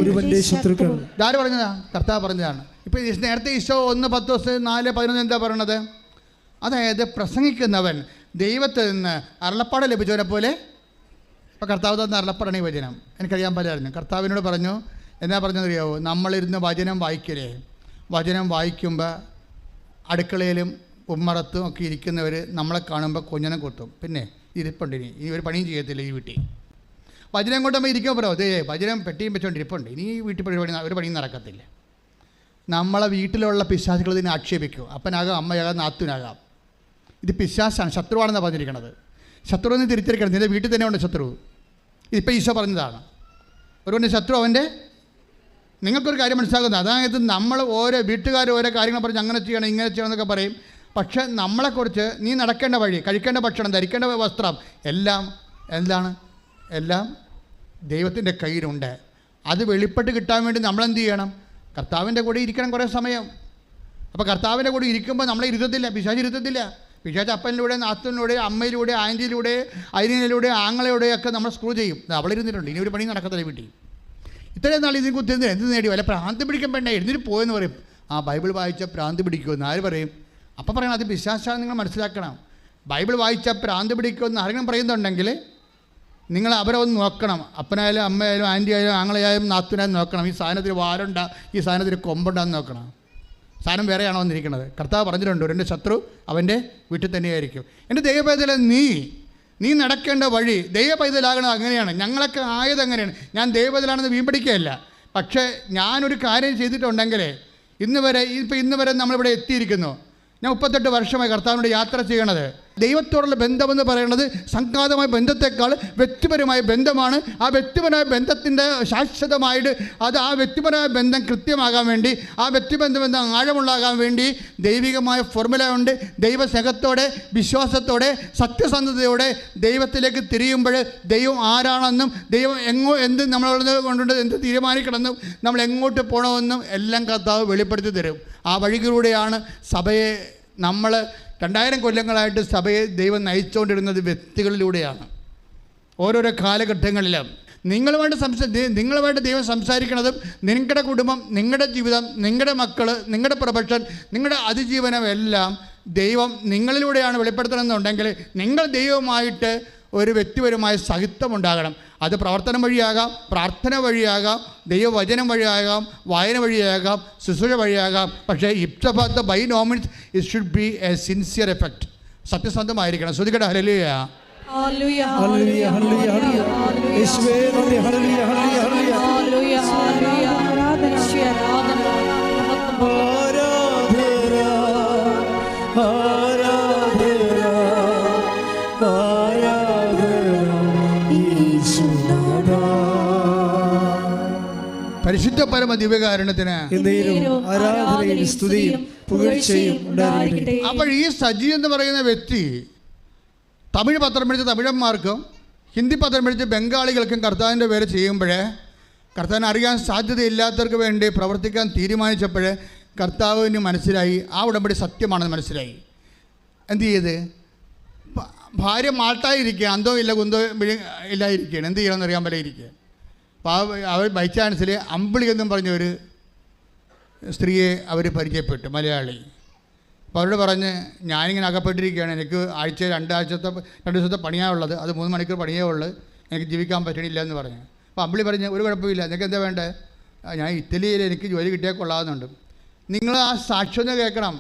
ആര് പറഞ്ഞതാ? കർത്താവ് പറഞ്ഞതാണ്. ഇപ്പൊ നേരത്തെ ഈശോ 1:10-4:11 എന്താ പറയണത്? അതായത് പ്രസംഗിക്കുന്നവൻ ദൈവത്തിൽ നിന്ന് അരുളപ്പാട് ലഭിച്ചവനെ പോലെ. അപ്പോൾ കർത്താവ് തന്ന അരുളപ്പാടാണ് ഈ വചനം. എനിക്കറിയാൻ പലരായിരുന്നു. കർത്താവിനോട് പറഞ്ഞു, എന്നാ പറഞ്ഞതറിയാവോ? നമ്മളിരുന്ന് വചനം വായിക്കലേ, വചനം വായിക്കുമ്പോൾ അടുക്കളയിലും ഉമ്മറത്തും ഒക്കെ ഇരിക്കുന്നവർ നമ്മളെ കാണുമ്പോൾ കൊഞ്ഞനം കൊത്തും. പിന്നെ ഇരിപ്പുണ്ട്, ഇനി ഒരു പണിയും ചെയ്യത്തില്ല ഈ വീട്ടിൽ. വചനം കൊണ്ടുമ്പോൾ ഇരിക്കുമ്പോൾ പറയോ, അതേ വചനം പെട്ടിയും വെച്ചുകൊണ്ടിരിപ്പുണ്ട്, ഇനി ഈ വീട്ടിൽ ഒരു പണിയും നടക്കത്തില്ല. നമ്മളെ വീട്ടിലുള്ള പിശാചുകൾ ഇതിനെ ആക്ഷേപിക്കും. അപ്പനാകാം, അമ്മയാകാം, നാത്തുനാകാം. ഇത് പിശാചാണ്, ശത്രുവാണെന്നാണ് പറഞ്ഞിരിക്കുന്നത്. ശത്രുവിനെ തിരിച്ചറിയിക്കണം. നിൻ്റെ വീട്ടിൽ തന്നെ ഉണ്ട് ശത്രു. ഇതിപ്പോൾ ഈശോ പറഞ്ഞതാണ്. ഒരുവൻ്റെ ശത്രു അവൻ്റെ. നിങ്ങൾക്കൊരു കാര്യം മനസ്സിലാക്കുന്നത്, അതായത് നമ്മൾ ഓരോ വീട്ടുകാർ ഓരോ കാര്യങ്ങൾ പറഞ്ഞ് അങ്ങനെ ചെയ്യണം ഇങ്ങനെ ചെയ്യണം എന്നൊക്കെ പറയും. പക്ഷേ നമ്മളെക്കുറിച്ച് നീ നടക്കേണ്ട വഴി, കഴിക്കേണ്ട ഭക്ഷണം, ധരിക്കേണ്ട വസ്ത്രം എല്ലാം എന്താണ്? എല്ലാം ദൈവത്തിൻ്റെ കയ്യിലുണ്ട്. അത് വെളിപ്പെട്ട് കിട്ടാൻ വേണ്ടി നമ്മളെന്ത് ചെയ്യണം? കർത്താവിൻ്റെ കൂടെ ഇരിക്കണം കുറേ സമയം. അപ്പോൾ കർത്താവിൻ്റെ കൂടെ ഇരിക്കുമ്പോൾ നമ്മളെ ഇരുത്തത്തില്ല, പിശാച് ഇരുത്തത്തില്ല. പിശാച് അപ്പനിലൂടെ, നാത്തനിലൂടെ, അമ്മയിലൂടെ, ആൻറ്റിയിലൂടെ, അരിനിലൂടെ, ആങ്ങളെയൂടെയൊക്കെ നമ്മൾ സ്ക്രൂ ചെയ്യും. അവളിരുന്നിട്ടുണ്ട്, ഇനി ഒരു പണി നടക്കത്തില്ല വീട്ടിൽ. ഇത്രയും നാൾ ഇതിന് കുത്തിരുന്ന് എന്ത് നേടി? വല്ല ഭ്രാന്ത് പിടിക്കാൻ വേണ്ട, എഴുന്നേറ്റ് പോയെന്ന് പറയും. ആ ബൈബിൾ വായിച്ച ഭ്രാന്ത് പിടിക്കുമെന്ന് ആര് പറയും? അപ്പം പറയണം അത് പിശാചാണ്, നിങ്ങൾ മനസ്സിലാക്കണം. ബൈബിൾ വായിച്ച ഭ്രാന്ത് പിടിക്കുമെന്ന് ആരെങ്കിലും പറയുന്നുണ്ടെങ്കിൽ നിങ്ങൾ അവരെ ഒന്ന് നോക്കണം. അപ്പനായാലും അമ്മയായാലും ആൻറ്റി ആയാലും ആങ്ങളെയായാലും നാത്തുനായാലും നോക്കണം. ഈ സാധനത്തിന് വാലുണ്ട, ഈ സാധനത്തിന് കൊമ്പുണ്ടാന്ന് നോക്കണം. സാധനം വേറെയാണോ വന്നിരിക്കുന്നത്? കർത്താവ് പറഞ്ഞിട്ടുണ്ട്, എൻ്റെ ശത്രു അവൻ്റെ വീട്ടിൽ തന്നെയായിരിക്കും. എൻ്റെ ദൈവപൈതലെ നീ നടക്കേണ്ട വഴി, ദൈവപൈതലാകണത് അങ്ങനെയാണ്. ഞങ്ങളൊക്കെ ആയത് അങ്ങനെയാണ്. ഞാൻ ദൈവപൈതലാണെന്ന് വീമ്പടിക്കുകയല്ല. പക്ഷേ ഞാനൊരു കാര്യം ചെയ്തിട്ടുണ്ടെങ്കിൽ ഇന്ന് വരെ നമ്മളിവിടെ എത്തിയിരിക്കുന്നു. ഞാൻ 38 വർഷമായി കർത്താവിനോട് യാത്ര ചെയ്യണത്. ദൈവത്തോടുള്ള ബന്ധമെന്ന് പറയുന്നത് സംഘാതമായ ബന്ധത്തെക്കാൾ വ്യക്തിപരമായ ബന്ധമാണ്. ആ വ്യക്തിപരമായ ബന്ധത്തിൻ്റെ ശാശ്വതമായിട്ട് ആ വ്യക്തിപരമായ ബന്ധം കൃത്യമാകാൻ വേണ്ടി, ആ വ്യക്തിബന്ധം ആഴമുള്ളാകാൻ വേണ്ടി ദൈവികമായ ഫോർമുല ഉണ്ട്. ദൈവസ്നേഹത്തോടെ, വിശ്വാസത്തോടെ, സത്യസന്ധതയോടെ ദൈവത്തിലേക്ക് തിരിയുമ്പോൾ ദൈവം ആരാണെന്നും ദൈവം എന്ത് നമ്മളെ കൊണ്ടുണ്ട് എന്ത് തീരുമാനിക്കണമെന്നും നമ്മൾ എങ്ങോട്ട് പോകണമെന്നും എല്ലാം കർത്താവ് വെളിപ്പെടുത്തി തരും. ആ വഴികളിലൂടെയാണ് സഭയെ നമ്മൾ 2000 കൊല്ലങ്ങളായിട്ട് സഭയെ ദൈവം നയിച്ചുകൊണ്ടിരുന്നത് വ്യക്തികളിലൂടെയാണ്. ഓരോരോ കാലഘട്ടങ്ങളിലും നിങ്ങളുമായിട്ട് ദൈവം സംസാരിക്കുന്നതും നിങ്ങളുടെ കുടുംബം, നിങ്ങളുടെ ജീവിതം, നിങ്ങളുടെ മക്കൾ, നിങ്ങളുടെ പ്രൊഫഷൻ, നിങ്ങളുടെ അതിജീവനം എല്ലാം ദൈവം നിങ്ങളിലൂടെയാണ് വെളിപ്പെടുത്തണമെന്നുണ്ടെങ്കിൽ നിങ്ങൾ ദൈവവുമായിട്ട് ഒരു വ്യക്തിപരമായ സഹിത്വമുണ്ടാകണം. അത് പ്രവർത്തനം വഴിയാകാം, പ്രാർത്ഥന വഴിയാകാം, ദൈവവചനം വഴിയാകാം, വായന വഴിയാകാം, ശുശ്രൂഷ വഴിയാകാം. പക്ഷേ if by no means it should be a sincere effect. സത്യസന്ധമായിരിക്കണം. ശ്രുതികട ഹല്ലേലൂയ. ഹല്ലേലൂയ ഹല്ലേലൂയ ഹല്ലേലൂയ ഹല്ലേലൂയ. യേശുവേ നന്ദി. ഹല്ലേലൂയ ഹല്ലേലൂയ ഹല്ലേലൂയ. ഹല്ലേലൂയ ഹല്ലേലൂയ. ആരാധന ആരാധന. പരിശുദ്ധ പരമ ദിവ്യകാരുണ്യത്തിന് ആരാധനയും സ്തുതിയും പുകഴ്ചയും ഉണ്ടായിരിക്കട്ടെ. അപ്പോൾ ഈ സജി എന്ന് പറയുന്ന വ്യക്തി തമിഴ് പത്രം പിടിച്ച തമിഴന്മാർക്കും ഹിന്ദി പത്രം പിടിച്ച ബംഗാളികൾക്കും കർത്താവിൻ്റെ പേര് ചെയ്യുമ്പോൾ, കർത്താവിനെ അറിയാൻ സാധ്യതയില്ലാത്തവർക്ക് വേണ്ടി പ്രവർത്തിക്കാൻ തീരുമാനിച്ചപ്പോൾ കർത്താവിന് മനസ്സിലായി ആ ഉടമ്പടി സത്യമാണെന്ന് മനസ്സിലായി. എന്ത് ചെയ്ത്? ഭാര്യ മാൾട്ടായിരിക്കുക, അന്തോ ഇല്ല കുന്തോ ഇല്ലായിരിക്കുകയാണ്. എന്ത് ചെയ്യണമെന്ന് അറിയാൻ പോലെ ഇരിക്കുക. അപ്പോൾ അവർ ബൈ ചാൻസിൽ അമ്പിളി എന്നും പറഞ്ഞൊരു സ്ത്രീയെ അവർ പരിചയപ്പെട്ടു, മലയാളി. അപ്പോൾ അവരോട് പറഞ്ഞ് ഞാനിങ്ങനെ അകപ്പെട്ടിരിക്കുകയാണ്, എനിക്ക് ആഴ്ചയിൽ 2 ദിവസത്തെ പണിയാണുള്ളത്, അത് 3 മണിക്കൂർ പണിയേ ഉള്ളൂ, എനിക്ക് ജീവിക്കാൻ പറ്റണില്ല എന്ന് പറഞ്ഞു. അപ്പോൾ അമ്പിളി പറഞ്ഞ് ഒരു കുഴപ്പമില്ല, നിങ്ങൾക്ക് എന്താ വേണ്ടത്? ഞാൻ ഇറ്റലിയിൽ എനിക്ക് ജോലി കിട്ടിയാൽ കൊള്ളാമെന്നുണ്ട്. നിങ്ങൾ ആ സാക്ഷ്യം കേൾക്കണം.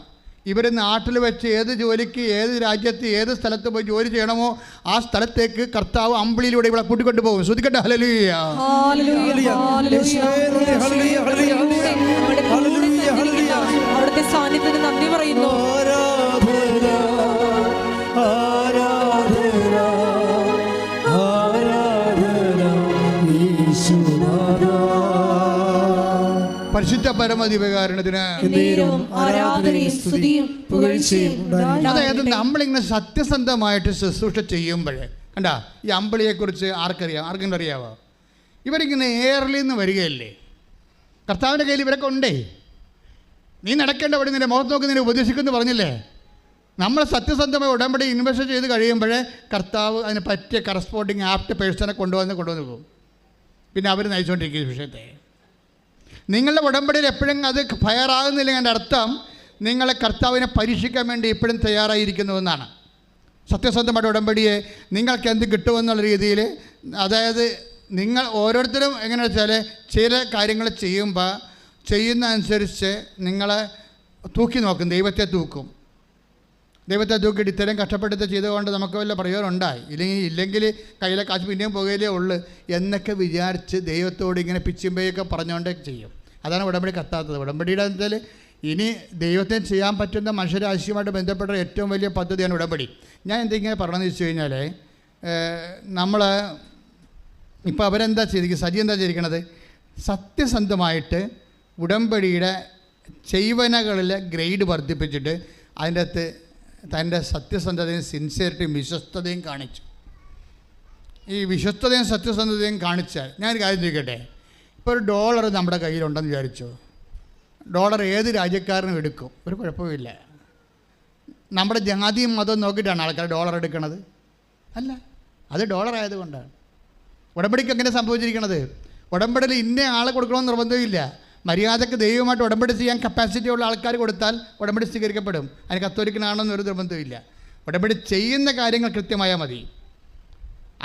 ഇവർ നാട്ടിൽ വെച്ച് ഏത് ജോലിക്ക്, ഏത് രാജ്യത്ത്, ഏത് സ്ഥലത്ത് പോയി ജോലി ചെയ്യണമോ ആ സ്ഥലത്തേക്ക് കർത്താവ് അമ്പിളിയിലൂടെ ഇവിടെ കൂട്ടിക്കൊണ്ടു പോകും. ശ്രുതിക്കട്ടെ ഹല്ലേലൂയ. അവിടുത്തെ സാന്നിധ്യത്തിന് നന്ദി പറയുന്നു. പരിശുദ്ധ പരമ ദിവ്യകാരുണ്യത്തിന് അതായത് നമ്മളിങ്ങനെ സത്യസന്ധമായിട്ട് ശുശ്രൂഷ ചെയ്യുമ്പോഴേ കണ്ടാ ഈ അമ്പിളിയെക്കുറിച്ച് ആർക്കെങ്കിലും അറിയാവോ? ഇവരിങ്ങനെ എയറിൽ നിന്ന് വരികയല്ലേ, കർത്താവിൻ്റെ കയ്യിൽ ഇവരൊക്കെ ഉണ്ടേ. നീ നടക്കേണ്ട വഴി നിൻ്റെ മുഖത്ത് നോക്കി നിന്നെ ഉപദേശിക്കുമെന്ന് പറഞ്ഞില്ലേ? നമ്മൾ സത്യസന്ധമായി ഉടമ്പടി ഇൻവെസ്റ്റ് ചെയ്ത് കഴിയുമ്പോഴേ കർത്താവ് അതിന് പറ്റിയ കറസ്പോണ്ടിങ് ആപ്റ്റ് പേഴ്സണെ കൊണ്ടുവന്ന് പോകും. പിന്നെ അവർ നയിച്ചുകൊണ്ടിരിക്കുന്ന വിഷയത്തെ നിങ്ങളുടെ ഉടമ്പടിയിൽ എപ്പോഴും അത് ഫയറാകുന്നില്ലെങ്കിൽ എൻ്റെ അർത്ഥം നിങ്ങളെ കർത്താവിനെ പരീക്ഷിക്കാൻ വേണ്ടി എപ്പോഴും തയ്യാറായിരിക്കുന്നു എന്നാണ്. സത്യസന്ധമായിട്ട് ഉടമ്പടിയെ നിങ്ങൾക്ക് എന്ത് കിട്ടുമെന്നുള്ള രീതിയിൽ, അതായത് നിങ്ങൾ ഓരോരുത്തരും എങ്ങനെ വെച്ചാൽ ചില കാര്യങ്ങൾ ചെയ്യുമ്പോൾ ചെയ്യുന്ന അനുസരിച്ച് നിങ്ങളെ തൂക്കി നോക്കും, ദൈവത്തെ തൂക്കും. ദൈവത്തെ തൂക്കിയിട്ട് ഇത്തരം കഷ്ടപ്പെട്ട് ചെയ്തുകൊണ്ട് നമുക്ക് വല്ല പ്രയോജനം ഉണ്ടായി, ഇല്ലെങ്കിൽ കയ്യിലെ കാശ് പിന്നെയും പോകുകയേ ഉള്ളൂ എന്നൊക്കെ വിചാരിച്ച് ദൈവത്തോട് ഇങ്ങനെ പിച്ചുമ്പയൊക്കെ പറഞ്ഞുകൊണ്ടേ ചെയ്യും. അതാണ് ഉടമ്പടി കത്താത്തത്. ഉടമ്പടിയുടെ വെച്ചാൽ ഇനി ദൈവത്തെ ചെയ്യാൻ പറ്റുന്ന മനുഷ്യരാശിയുമായിട്ട് ബന്ധപ്പെട്ട ഏറ്റവും വലിയ പദ്ധതിയാണ് ഉടമ്പടി. ഞാൻ എന്തെങ്കിലും പറയണമെന്ന് വെച്ച് കഴിഞ്ഞാൽ, നമ്മൾ ഇപ്പോൾ അവരെന്താ ചെയ്തിരിക്കുന്നത്, സജി എന്താ ചെയ്തിരിക്കണത്, സത്യസന്ധമായിട്ട് ഉടമ്പടിയുടെ ചെയ്വനകളിൽ ഗ്രേഡ് വർദ്ധിപ്പിച്ചിട്ട് അതിൻ്റെ അകത്ത് തൻ്റെ സത്യസന്ധതയും സിൻസിയറിറ്റിയും വിശ്വസ്തതയും കാണിച്ചു. ഈ വിശ്വസ്തതയും സത്യസന്ധതയും കാണിച്ചാൽ ഞാനൊരു കാര്യം ചോദിക്കട്ടെ, ഇപ്പോൾ ഒരു ഡോളർ നമ്മുടെ കയ്യിലുണ്ടെന്ന് വിചാരിച്ചു, ഡോളർ ഏത് രാജ്യക്കാരനും എടുക്കും, ഒരു കുഴപ്പമില്ല. നമ്മുടെ ജാതിയും മതവും നോക്കിയിട്ടാണ് ആൾക്കാർ ഡോളർ എടുക്കുന്നത്? അല്ല, അത് ഡോളർ ആയതുകൊണ്ടാണ്. ഉടമ്പടിക്ക് എങ്ങനെ സംഭവിച്ചിരിക്കുന്നത്? ഉടമ്പടിയിൽ ഇന്ന ആളെ കൊടുക്കണമെന്ന് നിർബന്ധമില്ല. മര്യാദക്ക് ദൈവമായിട്ട് ഉടമ്പടി ചെയ്യാൻ കപ്പാസിറ്റി ഉള്ള ആൾക്കാർ കൊടുത്താൽ ഉടമ്പടി സ്വീകരിക്കപ്പെടും. അതിന് കത്തോലിക്കനാണെന്ന് ഒരു നിർബന്ധമില്ല. ഉടമ്പടി ചെയ്യുന്ന കാര്യങ്ങൾ കൃത്യമായാൽ മതി.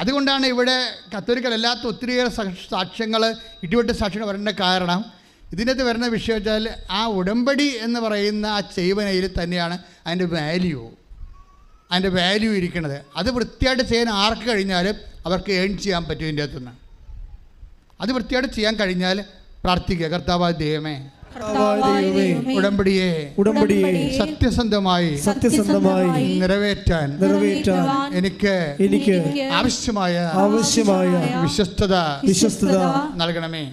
അതുകൊണ്ടാണ് ഇവിടെ കത്തോലിക്കലല്ലാത്ത ഒത്തിരിയേറെ സാക്ഷ്യങ്ങൾ, ഇടിവെട്ട് സാക്ഷ്യങ്ങൾ വരേണ്ട കാരണം. ഇതിനകത്ത് വരുന്ന വിഷയം വെച്ചാൽ ആ ഉടമ്പടി എന്ന് പറയുന്ന ആ ചെയ്വനയിൽ തന്നെയാണ് അതിൻ്റെ വാല്യൂ ഇരിക്കുന്നത്. അത് വൃത്തിയായിട്ട് ചെയ്യാൻ ആർക്ക് കഴിഞ്ഞാലും അവർക്ക് ഏൺ ചെയ്യാൻ പറ്റും. ഇതിൻ്റെ അകത്തുനിന്ന് അത് വൃത്തിയായിട്ട് ചെയ്യാൻ കഴിഞ്ഞാൽ പ്രാർത്ഥിക്കുക, കർത്താവായ ദൈവമേ, ഉടമ്പടിയെ സത്യസന്ധമായി നിറവേറ്റാൻ എനിക്ക് ആവശ്യമായ വിശ്വസ്തത നൽകണമേ.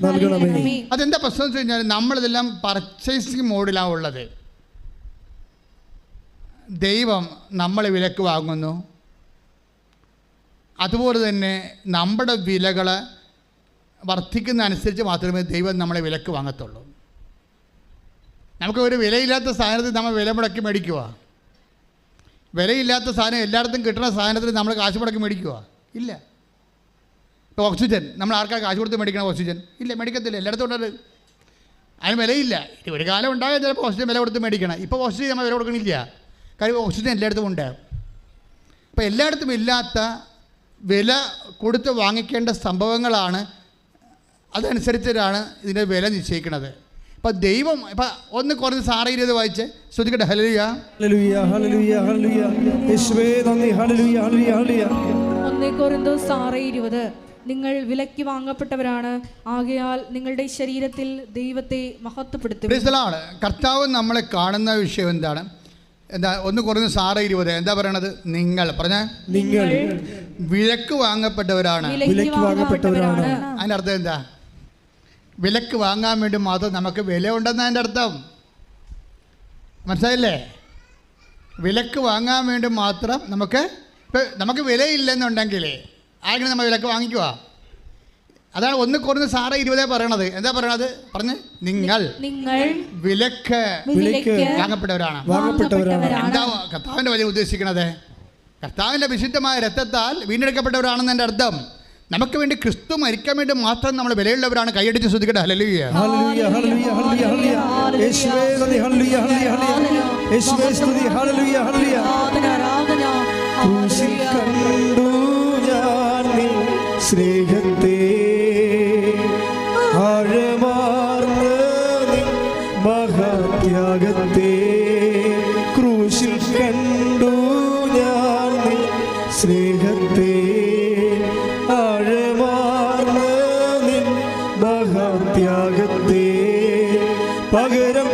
അതെന്താ പ്രശ്നം വെച്ച് കഴിഞ്ഞാൽ നമ്മളിതെല്ലാം പർച്ചേസിങ് മോഡിലാണ് ഉള്ളത്. ദൈവം നമ്മളെ വിലക്ക് വാങ്ങുന്നു. അതുപോലെ തന്നെ നമ്മുടെ വിലകൾ വർദ്ധിക്കുന്ന അനുസരിച്ച് മാത്രമേ ദൈവം നമ്മളെ വിലക്ക് വാങ്ങത്തുള്ളൂ. നമുക്ക് ഒരു വിലയില്ലാത്ത സാധനത്തിൽ നമ്മൾ വില മുടക്കി മേടിക്കുക, വിലയില്ലാത്ത സാധനം എല്ലായിടത്തും കിട്ടുന്ന സാധനത്തിൽ നമ്മൾ കാശ് മുടക്കി മേടിക്കുക? ഇല്ല. ഇപ്പോൾ ഓക്സിജൻ നമ്മൾ ആർക്കാണ് കാശ് കൊടുത്ത് മേടിക്കണം? ഓക്സിജൻ ഇല്ല, മേടിക്കത്തില്ല. എല്ലായിടത്തും ഉണ്ടത്, അതിന് വിലയില്ല. ഒരു കാലം ഉണ്ടാകാൻ ചിലപ്പോൾ ഓക്സിജൻ വില കൊടുത്ത് മേടിക്കണം. ഇപ്പോൾ ഓക്സിജൻ നമ്മൾ വില കൊടുക്കണില്ല, കാര്യം ഓക്സിജൻ എല്ലായിടത്തും ഉണ്ട്. അപ്പോൾ എല്ലായിടത്തും ഇല്ലാത്ത വില കൊടുത്ത് വാങ്ങിക്കേണ്ട സംഭവങ്ങളാണ്, അതനുസരിച്ചിട്ടാണ് ഇതിൻ്റെ വില നിശ്ചയിക്കുന്നത്. ഇപ്പം ദൈവം ഇപ്പം ഒന്ന് കുറഞ്ഞ് 6:20 വായിച്ച് ശ്രദ്ധിക്കട്ടെ. ഹല്ലേലൂയ ഹല്ലേലൂയ ഹല്ലേലൂയ ഹല്ലേലൂയ യേശുവേ നന്ദി. ഹല്ലേലൂയ ഹല്ലേലൂയ ഹല്ലേലൂയ. 1 കൊരിന്തോസ് 6:20 നിങ്ങൾ വിലയ്ക്ക് വാങ്ങപ്പെട്ടവരാണ്, ആകയാൽ നിങ്ങളുടെ ശരീരത്തിൽ ദൈവത്തെ മഹത്വപ്പെടുത്തും. കർത്താവ് നമ്മളെ കാണുന്ന വിഷയം എന്താണ്? എന്താ 1 കൊരിന്തോസ് 6:20 എന്താ പറയണത്? നിങ്ങൾ പറഞ്ഞ നിങ്ങൾ വിലക്ക് വാങ്ങപ്പെട്ടവരാണ്. അതിൻ്റെ അർത്ഥം എന്താ? വിലക്ക് വാങ്ങാൻ വേണ്ടി മാത്രം നമുക്ക് വില ഉണ്ടെന്ന് അതിൻ്റെ അർത്ഥം മനസ്സിലായില്ലേ? വിലക്ക് വാങ്ങാൻ വേണ്ടി മാത്രം നമുക്ക് വിലയില്ലെന്നുണ്ടെങ്കിൽ ആരെങ്കിലും നമ്മൾ വിലക്ക് വാങ്ങിക്കുക? അതാണ് 1 കൊരിന്തോസ് 6:20 പറയണത്. എന്താ പറയണത്? പറഞ്ഞ് നിങ്ങൾ വിലക്ക് വാങ്ങപ്പെട്ടവരാണ്. എന്താ കർത്താവിൻ്റെ വലിയ ഉദ്ദേശിക്കണത്? കർത്താവിൻ്റെ വിശുദ്ധമായ രക്തത്താൽ വീണ്ടെടുക്കപ്പെട്ടവരാണെന്ന് എൻ്റെ അർത്ഥം. നമുക്ക് വേണ്ടി ക്രിസ്തു മരിക്കാൻ വേണ്ടി മാത്രം നമ്മൾ വിലയുള്ളവരാണ്. കൈയടിച്ച് ശ്രദ്ധിക്കട്ടെ. ഹല്ലേലൂയ ഹല്ലേലൂയ ഹല്ലേലൂയ ഹല്ലേലൂയ യേശുവേ നന്ദി. ഹല്ലേലൂയ ഹല്ലേലൂയ യേശുവേ സ്തുതി. ഹല്ലേലൂയ ഹല്ലേലൂയ ആരാധന. ക്രൂശിൽ കണ്ടു ഞാൻ നിൻ സ്നേഹത്തെ, ആഴമാർന്ന നിൻ മഹാത്യാഗത്തെ. ക്രൂശിൽ കണ്ടു ഞാൻ നിൻ സ്നേഹത്തെ, ത്യാഗത്തെ. പകരം